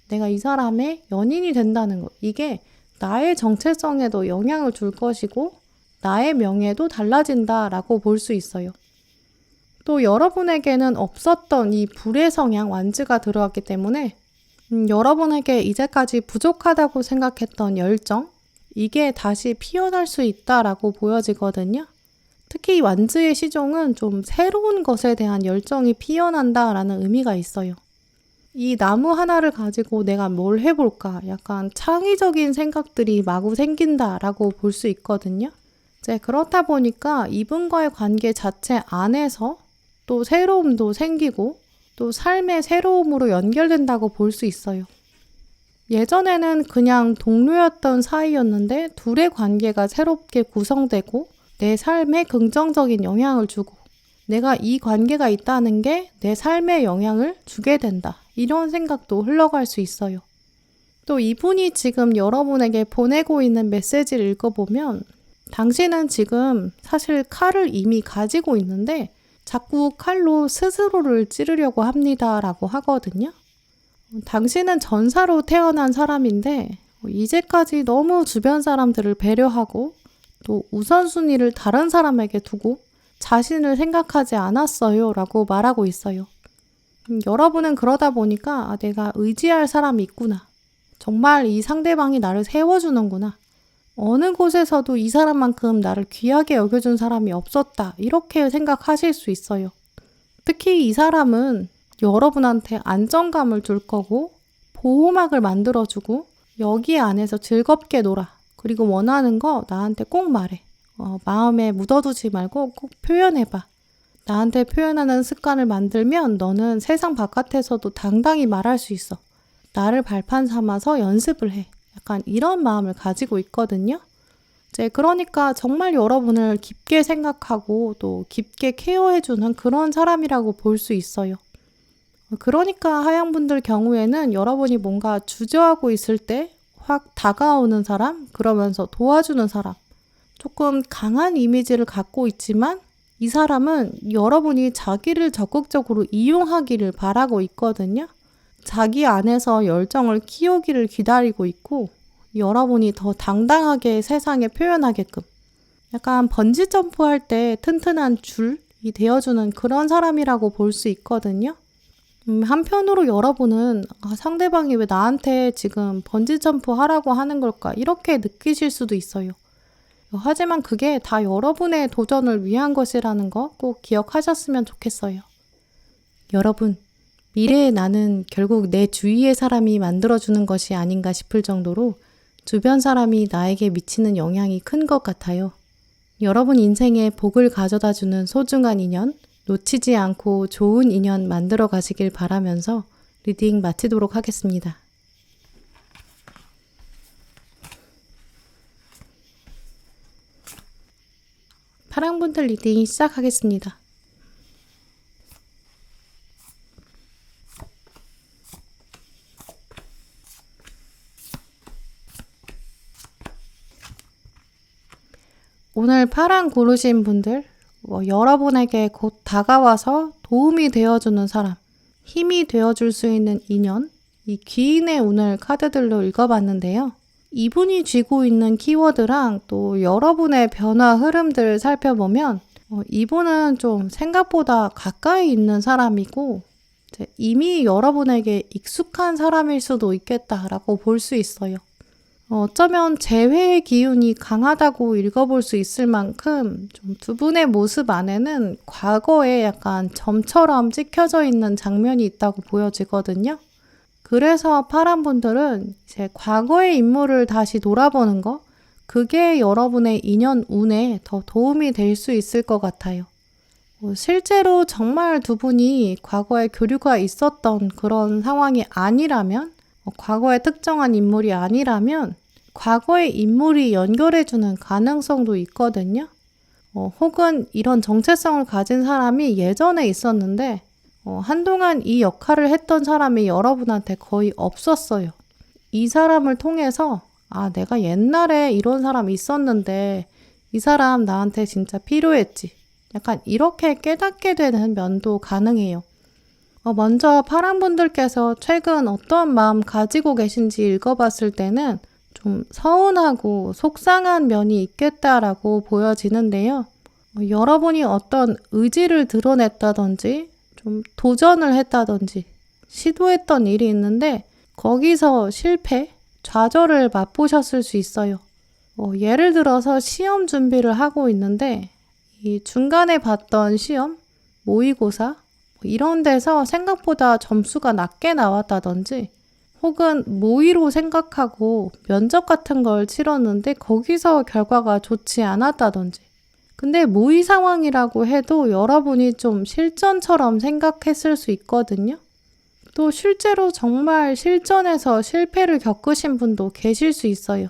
내가 이 사람의 연인이 된다는 것, 이게 나의 정체성에도 영향을 줄 것이고 나의 명예도 달라진다라고 볼 수 있어요. 또 여러분에게는 없었던 이 불의 성향 완즈가 들어왔기 때문에 여러분에게 이제까지 부족하다고 생각했던 열정, 이게 다시 피어날 수 있다라고 보여지거든요. 특히 이 완즈의 시종은 좀 새로운 것에 대한 열정이 피어난다라는 의미가 있어요. 이 나무 하나를 가지고 내가 뭘 해볼까? 약간 창의적인 생각들이 마구 생긴다라고 볼 수 있거든요. 그렇다 보니까 이분과의 관계 자체 안에서 또 새로움도 생기고 또 삶의 새로움으로 연결된다고 볼 수 있어요. 예전에는 그냥 동료였던 사이였는데 둘의 관계가 새롭게 구성되고 내 삶에 긍정적인 영향을 주고 내가 이 관계가 있다는 게 내 삶에 영향을 주게 된다. 이런 생각도 흘러갈 수 있어요. 또 이분이 지금 여러분에게 보내고 있는 메시지를 읽어보면 당신은 지금 사실 칼을 이미 가지고 있는데 자꾸 칼로 스스로를 찌르려고 합니다. 라고 하거든요. 당신은 전사로 태어난 사람인데 이제까지 너무 주변 사람들을 배려하고 또 우선순위를 다른 사람에게 두고 자신을 생각하지 않았어요 라고 말하고 있어요. 여러분은 그러다 보니까 내가 의지할 사람이 있구나. 정말 이 상대방이 나를 세워주는구나. 어느 곳에서도 이 사람만큼 나를 귀하게 여겨준 사람이 없었다. 이렇게 생각하실 수 있어요. 특히 이 사람은 여러분한테 안정감을 줄 거고 보호막을 만들어주고 여기 안에서 즐겁게 놀아. 그리고 원하는 거 나한테 꼭 말해. 마음에 묻어두지 말고 꼭 표현해봐. 나한테 표현하는 습관을 만들면 너는 세상 바깥에서도 당당히 말할 수 있어. 나를 발판 삼아서 연습을 해. 약간 이런 마음을 가지고 있거든요. 그러니까 정말 여러분을 깊게 생각하고 또 깊게 케어해주는 그런 사람이라고 볼 수 있어요. 그러니까 하양분들 경우에는 여러분이 뭔가 주저하고 있을 때 확 다가오는 사람, 그러면서 도와주는 사람, 조금 강한 이미지를 갖고 있지만 이 사람은 여러분이 자기를 적극적으로 이용하기를 바라고 있거든요. 자기 안에서 열정을 키우기를 기다리고 있고 여러분이 더 당당하게 세상에 표현하게끔 약간 번지 점프할 때 튼튼한 줄이 되어주는 그런 사람이라고 볼 수 있거든요. 한편으로 여러분은 상대방이 왜 나한테 지금 번지 점프 하라고 하는 걸까 이렇게 느끼실 수도 있어요. 하지만 그게 다 여러분의 도전을 위한 것이라는 거 꼭 기억하셨으면 좋겠어요. 여러분, 미래의 나는 결국 내 주위의 사람이 만들어주는 것이 아닌가 싶을 정도로 주변 사람이 나에게 미치는 영향이 큰 것 같아요. 여러분 인생에 복을 가져다주는 소중한 인연, 놓치지 않고 좋은 인연 만들어 가시길 바라면서 리딩 마치도록 하겠습니다. 파랑분들 리딩 시작하겠습니다. 오늘 파랑 고르신 분들, 여러분에게 곧 다가와서 도움이 되어주는 사람, 힘이 되어줄 수 있는 인연, 이 귀인의 운을 카드들로 읽어봤는데요. 이분이 쥐고 있는 키워드랑 또 여러분의 변화 흐름들을 살펴보면 이분은 좀 생각보다 가까이 있는 사람이고 이미 여러분에게 익숙한 사람일 수도 있겠다라고 볼 수 있어요. 어쩌면 재회의 기운이 강하다고 읽어볼 수 있을 만큼 좀 두 분의 모습 안에는 과거에 약간 점처럼 찍혀져 있는 장면이 있다고 보여지거든요. 그래서 파란 분들은 이제 과거의 인물을 다시 돌아보는 거, 그게 여러분의 인연 운에 더 도움이 될 수 있을 것 같아요. 실제로 정말 두 분이 과거에 교류가 있었던 그런 상황이 아니라면, 과거의 특정한 인물이 아니라면 과거의 인물이 연결해주는 가능성도 있거든요. 혹은 이런 정체성을 가진 사람이 예전에 있었는데 한동안 이 역할을 했던 사람이 여러분한테 거의 없었어요. 이 사람을 통해서 내가 옛날에 이런 사람이 있었는데 이 사람 나한테 진짜 필요했지. 약간 이렇게 깨닫게 되는 면도 가능해요. 먼저 파란분들께서 최근 어떤 마음 가지고 계신지 읽어봤을 때는 좀 서운하고 속상한 면이 있겠다라고 보여지는데요. 여러분이 어떤 의지를 드러냈다든지 좀 도전을 했다든지 시도했던 일이 있는데 거기서 실패, 좌절을 맛보셨을 수 있어요. 예를 들어서 시험 준비를 하고 있는데 이 중간에 봤던 시험, 모의고사 이런 데서 생각보다 점수가 낮게 나왔다든지 혹은 모의로 생각하고 면접 같은 걸 치렀는데 거기서 결과가 좋지 않았다든지 근데 모의 상황이라고 해도 여러분이 좀 실전처럼 생각했을 수 있거든요. 또 실제로 정말 실전에서 실패를 겪으신 분도 계실 수 있어요.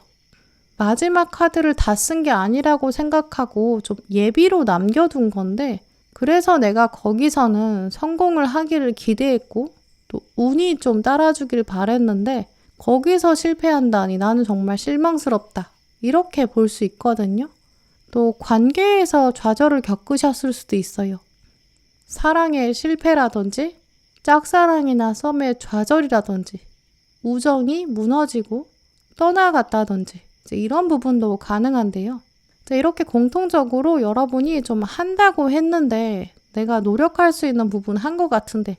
마지막 카드를 다 쓴 게 아니라고 생각하고 좀 예비로 남겨둔 건데 그래서 내가 거기서는 성공을 하기를 기대했고 또 운이 좀 따라주길 바랬는데 거기서 실패한다니 나는 정말 실망스럽다. 이렇게 볼 수 있거든요. 또 관계에서 좌절을 겪으셨을 수도 있어요. 사랑의 실패라든지 짝사랑이나 썸의 좌절이라든지 우정이 무너지고 떠나갔다든지 이런 부분도 가능한데요. 이렇게 공통적으로 여러분이 좀 한다고 했는데 내가 노력할 수 있는 부분 한 것 같은데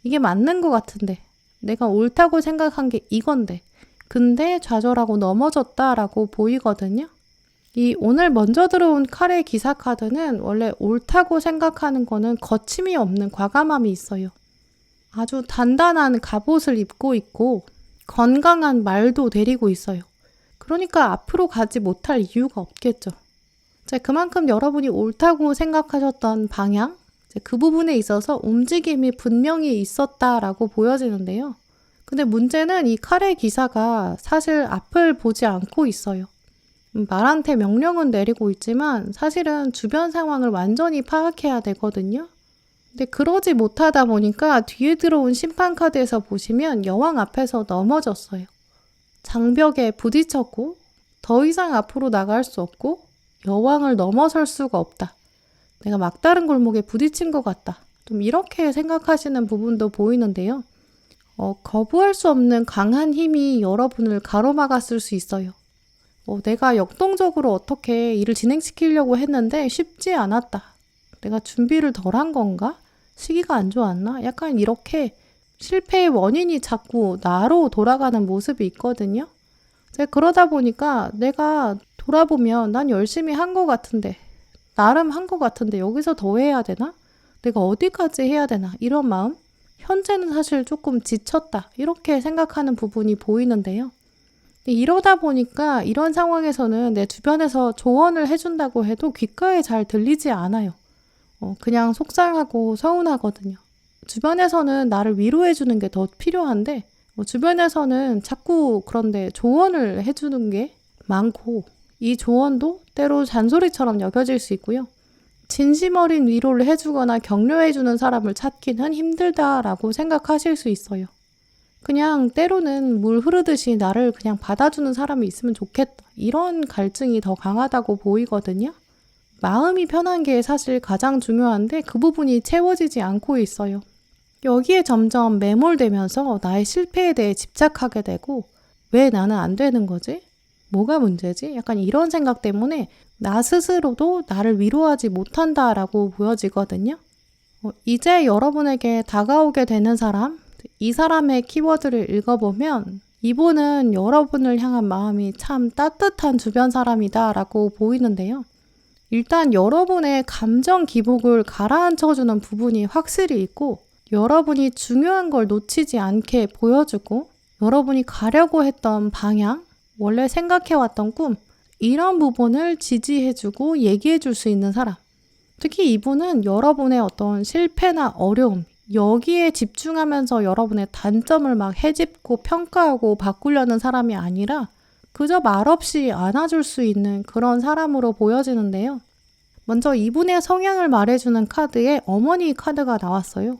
이게 맞는 것 같은데 내가 옳다고 생각한 게 이건데 근데 좌절하고 넘어졌다라고 보이거든요. 이 오늘 먼저 들어온 칼의 기사 카드는 원래 옳다고 생각하는 거는 거침이 없는 과감함이 있어요. 아주 단단한 갑옷을 입고 있고 건강한 말도 데리고 있어요. 그러니까 앞으로 가지 못할 이유가 없겠죠. 그만큼 여러분이 옳다고 생각하셨던 방향, 그 부분에 있어서 움직임이 분명히 있었다라고 보여지는데요. 근데 문제는 이 칼의 기사가 사실 앞을 보지 않고 있어요. 말한테 명령은 내리고 있지만 사실은 주변 상황을 완전히 파악해야 되거든요. 근데 그러지 못하다 보니까 뒤에 들어온 심판 카드에서 보시면 여왕 앞에서 넘어졌어요. 장벽에 부딪혔고 더 이상 앞으로 나갈 수 없고 여왕을 넘어설 수가 없다. 내가 막다른 골목에 부딪힌 것 같다. 좀 이렇게 생각하시는 부분도 보이는데요. 거부할 수 없는 강한 힘이 여러분을 가로막았을 수 있어요. 내가 역동적으로 어떻게 일을 진행시키려고 했는데 쉽지 않았다. 내가 준비를 덜 한 건가? 시기가 안 좋았나? 약간 이렇게 실패의 원인이 자꾸 나로 돌아가는 모습이 있거든요. 그러다 보니까 내가 돌아보면 난 열심히 한 것 같은데 나름 한 것 같은데 여기서 더 해야 되나? 내가 어디까지 해야 되나? 이런 마음? 현재는 사실 조금 지쳤다. 이렇게 생각하는 부분이 보이는데요. 이러다 보니까 이런 상황에서는 내 주변에서 조언을 해준다고 해도 귓가에 잘 들리지 않아요. 그냥 속상하고 서운하거든요. 주변에서는 나를 위로해주는 게 더 필요한데 주변에서는 자꾸 그런데 조언을 해주는 게 많고 이 조언도 때로 잔소리처럼 여겨질 수 있고요. 진심 어린 위로를 해주거나 격려해주는 사람을 찾기는 힘들다라고 생각하실 수 있어요. 그냥 때로는 물 흐르듯이 나를 그냥 받아주는 사람이 있으면 좋겠다. 이런 갈증이 더 강하다고 보이거든요. 마음이 편한 게 사실 가장 중요한데 그 부분이 채워지지 않고 있어요. 여기에 점점 매몰되면서 나의 실패에 대해 집착하게 되고 왜 나는 안 되는 거지? 뭐가 문제지? 약간 이런 생각 때문에 나 스스로도 나를 위로하지 못한다라고 보여지거든요. 이제 여러분에게 다가오게 되는 사람, 이 사람의 키워드를 읽어보면 이분은 여러분을 향한 마음이 참 따뜻한 주변 사람이다 라고 보이는데요. 일단 여러분의 감정 기복을 가라앉혀주는 부분이 확실히 있고 여러분이 중요한 걸 놓치지 않게 보여주고 여러분이 가려고 했던 방향, 원래 생각해왔던 꿈 이런 부분을 지지해주고 얘기해줄 수 있는 사람. 특히 이분은 여러분의 어떤 실패나 어려움 여기에 집중하면서 여러분의 단점을 막 헤집고 평가하고 바꾸려는 사람이 아니라 그저 말없이 안아줄 수 있는 그런 사람으로 보여지는데요. 먼저 이분의 성향을 말해주는 카드에 어머니 카드가 나왔어요.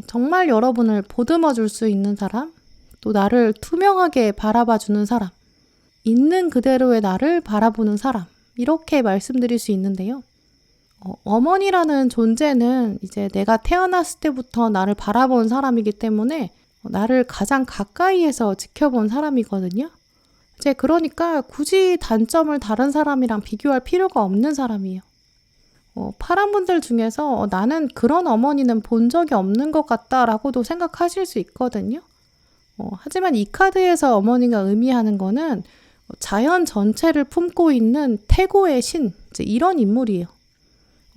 정말 여러분을 보듬어 줄 수 있는 사람, 또 나를 투명하게 바라봐주는 사람, 있는 그대로의 나를 바라보는 사람, 이렇게 말씀드릴 수 있는데요. 어머니라는 존재는 이제 내가 태어났을 때부터 나를 바라본 사람이기 때문에 나를 가장 가까이에서 지켜본 사람이거든요. 그러니까 굳이 단점을 다른 사람이랑 비교할 필요가 없는 사람이에요. 파란 분들 중에서 나는 그런 어머니는 본 적이 없는 것 같다라고도 생각하실 수 있거든요. 하지만 이 카드에서 어머니가 의미하는 거는 자연 전체를 품고 있는 태고의 신, 이런 인물이에요.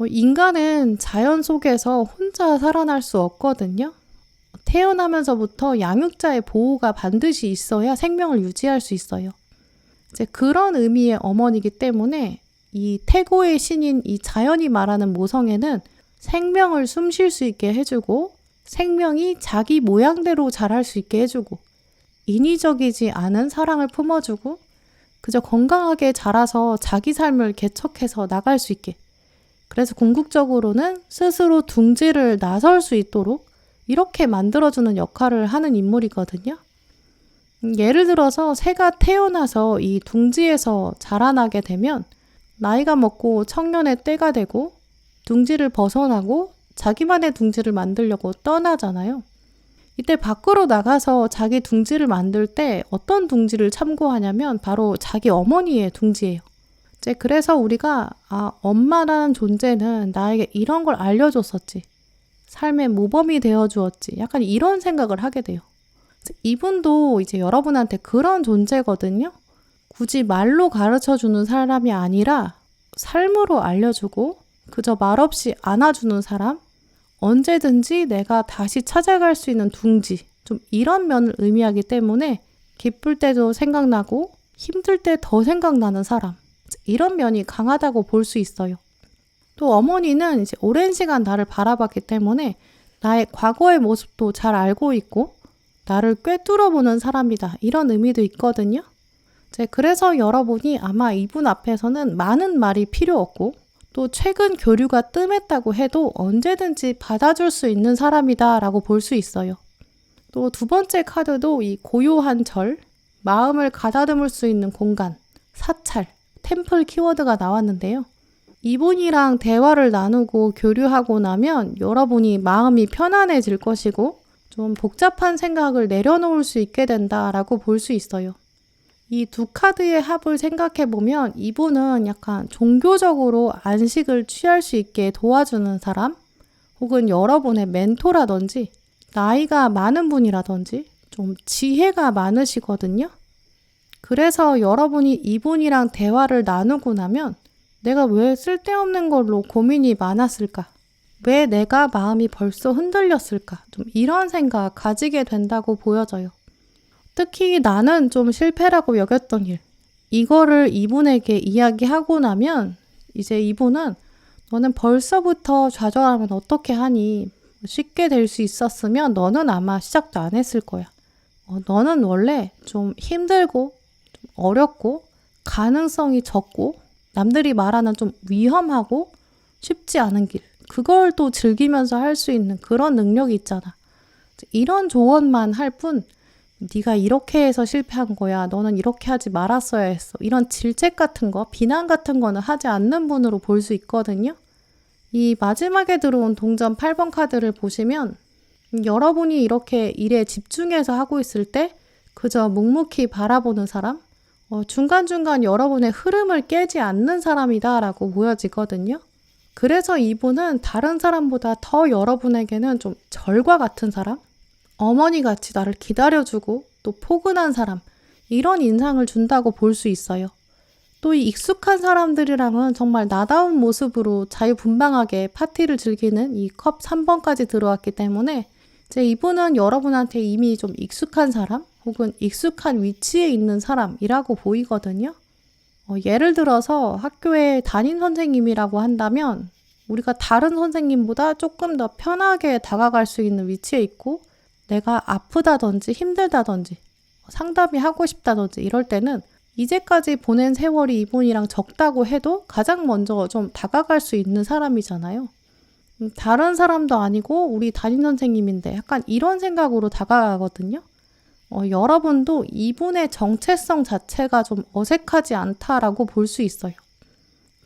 인간은 자연 속에서 혼자 살아날 수 없거든요. 태어나면서부터 양육자의 보호가 반드시 있어야 생명을 유지할 수 있어요. 그런 의미의 어머니이기 때문에 이 태고의 신인 이 자연이 말하는 모성애는 생명을 숨 쉴 수 있게 해주고 생명이 자기 모양대로 자랄 수 있게 해주고 인위적이지 않은 사랑을 품어주고 그저 건강하게 자라서 자기 삶을 개척해서 나갈 수 있게 그래서 궁극적으로는 스스로 둥지를 나설 수 있도록 이렇게 만들어주는 역할을 하는 인물이거든요. 예를 들어서 새가 태어나서 이 둥지에서 자라나게 되면 나이가 먹고 청년의 때가 되고 둥지를 벗어나고 자기만의 둥지를 만들려고 떠나잖아요. 이때 밖으로 나가서 자기 둥지를 만들 때 어떤 둥지를 참고하냐면 바로 자기 어머니의 둥지예요. 이제 그래서 우리가 엄마라는 존재는 나에게 이런 걸 알려줬었지. 삶의 모범이 되어주었지. 약간 이런 생각을 하게 돼요. 이분도 이제 여러분한테 그런 존재거든요. 굳이 말로 가르쳐주는 사람이 아니라 삶으로 알려주고 그저 말없이 안아주는 사람, 언제든지 내가 다시 찾아갈 수 있는 둥지, 좀 이런 면을 의미하기 때문에 기쁠 때도 생각나고 힘들 때 더 생각나는 사람, 이런 면이 강하다고 볼 수 있어요. 또 어머니는 이제 오랜 시간 나를 바라봤기 때문에 나의 과거의 모습도 잘 알고 있고 나를 꿰뚫어보는 사람이다, 이런 의미도 있거든요. 그래서 여러분이 아마 이분 앞에서는 많은 말이 필요 없고 또 최근 교류가 뜸했다고 해도 언제든지 받아줄 수 있는 사람이다 라고 볼 수 있어요. 또 두 번째 카드도 이 고요한 절, 마음을 가다듬을 수 있는 공간, 사찰, 템플 키워드가 나왔는데요. 이분이랑 대화를 나누고 교류하고 나면 여러분이 마음이 편안해질 것이고 좀 복잡한 생각을 내려놓을 수 있게 된다라고 볼 수 있어요. 이 두 카드의 합을 생각해보면 이분은 약간 종교적으로 안식을 취할 수 있게 도와주는 사람, 혹은 여러분의 멘토라든지 나이가 많은 분이라든지 좀 지혜가 많으시거든요. 그래서 여러분이 이분이랑 대화를 나누고 나면 내가 왜 쓸데없는 걸로 고민이 많았을까? 왜 내가 마음이 벌써 흔들렸을까? 좀 이런 생각 가지게 된다고 보여져요. 특히 나는 좀 실패라고 여겼던 일, 이거를 이분에게 이야기하고 나면 이제 이분은 너는 벌써부터 좌절하면 어떻게 하니? 쉽게 될 수 있었으면 너는 아마 시작도 안 했을 거야. 너는 원래 좀 힘들고 좀 어렵고 가능성이 적고 남들이 말하는 좀 위험하고 쉽지 않은 길, 그걸 또 즐기면서 할 수 있는 그런 능력이 있잖아. 이런 조언만 할 뿐 네가 이렇게 해서 실패한 거야, 너는 이렇게 하지 말았어야 했어, 이런 질책 같은 거, 비난 같은 거는 하지 않는 분으로 볼 수 있거든요. 이 마지막에 들어온 동전 8번 카드를 보시면 여러분이 이렇게 일에 집중해서 하고 있을 때 그저 묵묵히 바라보는 사람, 중간중간 여러분의 흐름을 깨지 않는 사람이다 라고 보여지거든요. 그래서 이분은 다른 사람보다 더 여러분에게는 좀 절과 같은 사람, 어머니같이 나를 기다려주고 또 포근한 사람, 이런 인상을 준다고 볼 수 있어요. 또 이 익숙한 사람들이랑은 정말 나다운 모습으로 자유분방하게 파티를 즐기는 이 컵 3번까지 들어왔기 때문에 이제 이분은 여러분한테 이미 좀 익숙한 사람 혹은 익숙한 위치에 있는 사람이라고 보이거든요. 예를 들어서 학교에 담임 선생님이라고 한다면 우리가 다른 선생님보다 조금 더 편하게 다가갈 수 있는 위치에 있고 내가 아프다든지 힘들다든지 상담이 하고 싶다든지 이럴 때는 이제까지 보낸 세월이 이분이랑 적다고 해도 가장 먼저 좀 다가갈 수 있는 사람이잖아요. 다른 사람도 아니고 우리 담임 선생님인데 약간 이런 생각으로 다가가거든요. 여러분도 이분의 정체성 자체가 좀 어색하지 않다라고 볼 수 있어요.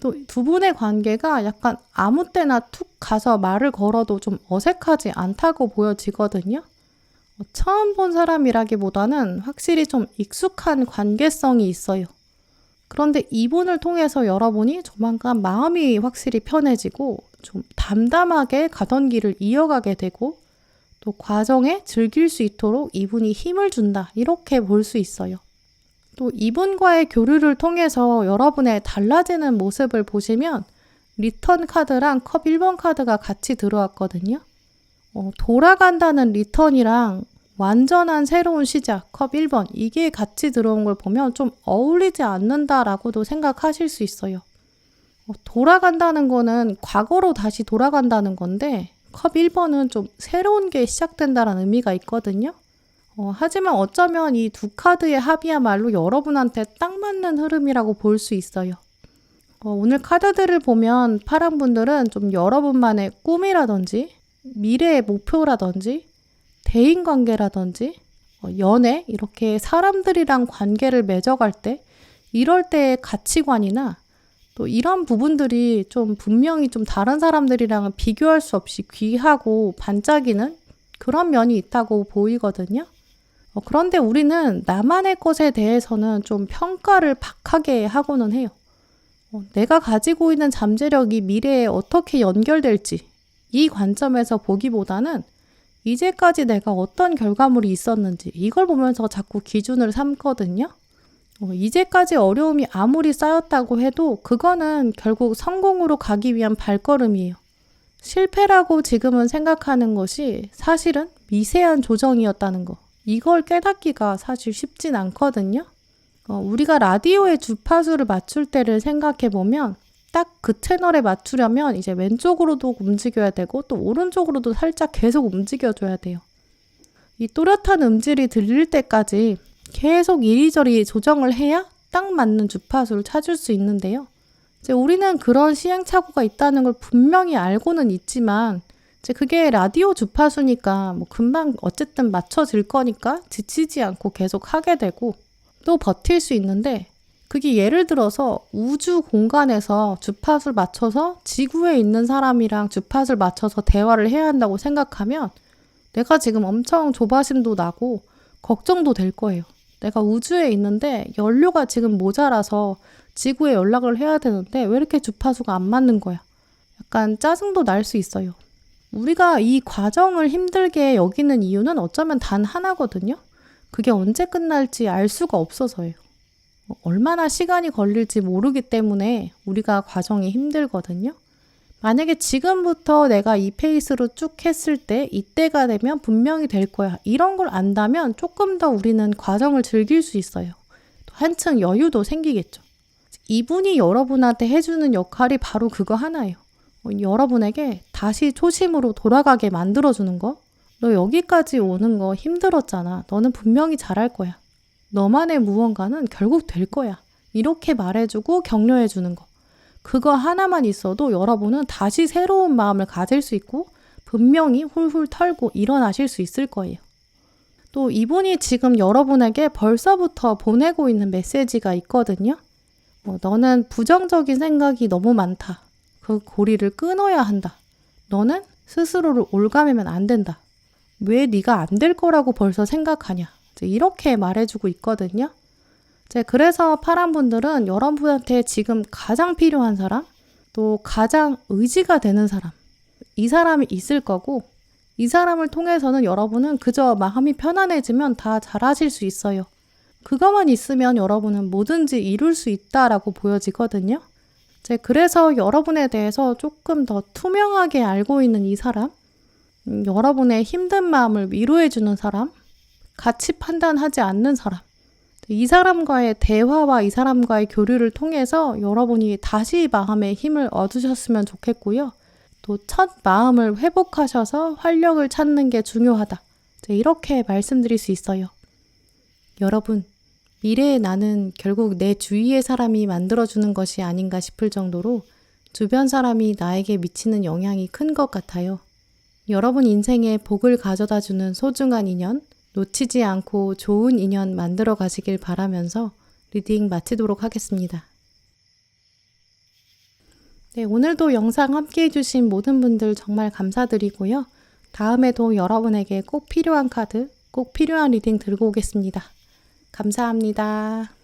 또 두 분의 관계가 약간 아무 때나 툭 가서 말을 걸어도 좀 어색하지 않다고 보여지거든요. 처음 본 사람이라기보다는 확실히 좀 익숙한 관계성이 있어요. 그런데 이분을 통해서 여러분이 조만간 마음이 확실히 편해지고 좀 담담하게 가던 길을 이어가게 되고 또 과정에 즐길 수 있도록 이분이 힘을 준다, 이렇게 볼 수 있어요. 또 이분과의 교류를 통해서 여러분의 달라지는 모습을 보시면 리턴 카드랑 컵 1번 카드가 같이 들어왔거든요. 돌아간다는 리턴이랑 완전한 새로운 시작, 컵 1번, 이게 같이 들어온 걸 보면 좀 어울리지 않는다라고도 생각하실 수 있어요. 돌아간다는 거는 과거로 다시 돌아간다는 건데 컵 1번은 좀 새로운 게 시작된다는 의미가 있거든요. 하지만 어쩌면 이 두 카드의 합이야말로 여러분한테 딱 맞는 흐름이라고 볼 수 있어요. 오늘 카드들을 보면 파란 분들은 좀 여러분만의 꿈이라든지 미래의 목표라든지 대인관계라든지 연애, 이렇게 사람들이랑 관계를 맺어갈 때 이럴 때의 가치관이나 또 이런 부분들이 좀 분명히 좀 다른 사람들이랑은 비교할 수 없이 귀하고 반짝이는 그런 면이 있다고 보이거든요. 그런데 우리는 나만의 것에 대해서는 좀 평가를 박하게 하고는 해요. 내가 가지고 있는 잠재력이 미래에 어떻게 연결될지 이 관점에서 보기보다는 이제까지 내가 어떤 결과물이 있었는지 이걸 보면서 자꾸 기준을 삼거든요. 이제까지 어려움이 아무리 쌓였다고 해도 그거는 결국 성공으로 가기 위한 발걸음이에요. 실패라고 지금은 생각하는 것이 사실은 미세한 조정이었다는 거. 이걸 깨닫기가 사실 쉽진 않거든요. 우리가 라디오의 주파수를 맞출 때를 생각해보면 딱 그 채널에 맞추려면 이제 왼쪽으로도 움직여야 되고 또 오른쪽으로도 살짝 계속 움직여줘야 돼요. 이 또렷한 음질이 들릴 때까지 계속 이리저리 조정을 해야 딱 맞는 주파수를 찾을 수 있는데요. 이제 우리는 그런 시행착오가 있다는 걸 분명히 알고는 있지만 이제 그게 라디오 주파수니까 뭐 금방 어쨌든 맞춰질 거니까 지치지 않고 계속 하게 되고 또 버틸 수 있는데 그게 예를 들어서 우주 공간에서 주파수를 맞춰서 지구에 있는 사람이랑 주파수를 맞춰서 대화를 해야 한다고 생각하면 내가 지금 엄청 조바심도 나고 걱정도 될 거예요. 내가 우주에 있는데 연료가 지금 모자라서 지구에 연락을 해야 되는데 왜 이렇게 주파수가 안 맞는 거야? 약간 짜증도 날 수 있어요. 우리가 이 과정을 힘들게 여기는 이유는 어쩌면 단 하나거든요. 그게 언제 끝날지 알 수가 없어서예요. 얼마나 시간이 걸릴지 모르기 때문에 우리가 과정이 힘들거든요. 만약에 지금부터 내가 이 페이스로 쭉 했을 때 이때가 되면 분명히 될 거야. 이런 걸 안다면 조금 더 우리는 과정을 즐길 수 있어요. 또 한층 여유도 생기겠죠. 이분이 여러분한테 해주는 역할이 바로 그거 하나예요. 여러분에게 다시 초심으로 돌아가게 만들어주는 거. 너 여기까지 오는 거 힘들었잖아. 너는 분명히 잘할 거야. 너만의 무언가는 결국 될 거야. 이렇게 말해주고 격려해주는 거. 그거 하나만 있어도 여러분은 다시 새로운 마음을 가질 수 있고 분명히 훌훌 털고 일어나실 수 있을 거예요. 또 이분이 지금 여러분에게 벌써부터 보내고 있는 메시지가 있거든요. 너는 부정적인 생각이 너무 많다. 그 고리를 끊어야 한다. 너는 스스로를 올가매면 안 된다. 왜 네가 안 될 거라고 벌써 생각하냐. 이렇게 말해주고 있거든요. 그래서 파란 분들은 여러분한테 지금 가장 필요한 사람, 또 가장 의지가 되는 사람, 이 사람이 있을 거고 이 사람을 통해서는 여러분은 그저 마음이 편안해지면 다 잘하실 수 있어요. 그것만 있으면 여러분은 뭐든지 이룰 수 있다라고 보여지거든요. 그래서 여러분에 대해서 조금 더 투명하게 알고 있는 이 사람, 여러분의 힘든 마음을 위로해주는 사람, 같이 판단하지 않는 사람, 이 사람과의 대화와 이 사람과의 교류를 통해서 여러분이 다시 마음의 힘을 얻으셨으면 좋겠고요. 또 첫 마음을 회복하셔서 활력을 찾는 게 중요하다. 이렇게 말씀드릴 수 있어요. 여러분, 미래의 나는 결국 내 주위의 사람이 만들어주는 것이 아닌가 싶을 정도로 주변 사람이 나에게 미치는 영향이 큰 것 같아요. 여러분 인생에 복을 가져다주는 소중한 인연, 놓치지 않고 좋은 인연 만들어 가시길 바라면서 리딩 마치도록 하겠습니다. 네, 오늘도 영상 함께 해주신 모든 분들 정말 감사드리고요. 다음에도 여러분에게 꼭 필요한 카드, 꼭 필요한 리딩 들고 오겠습니다. 감사합니다.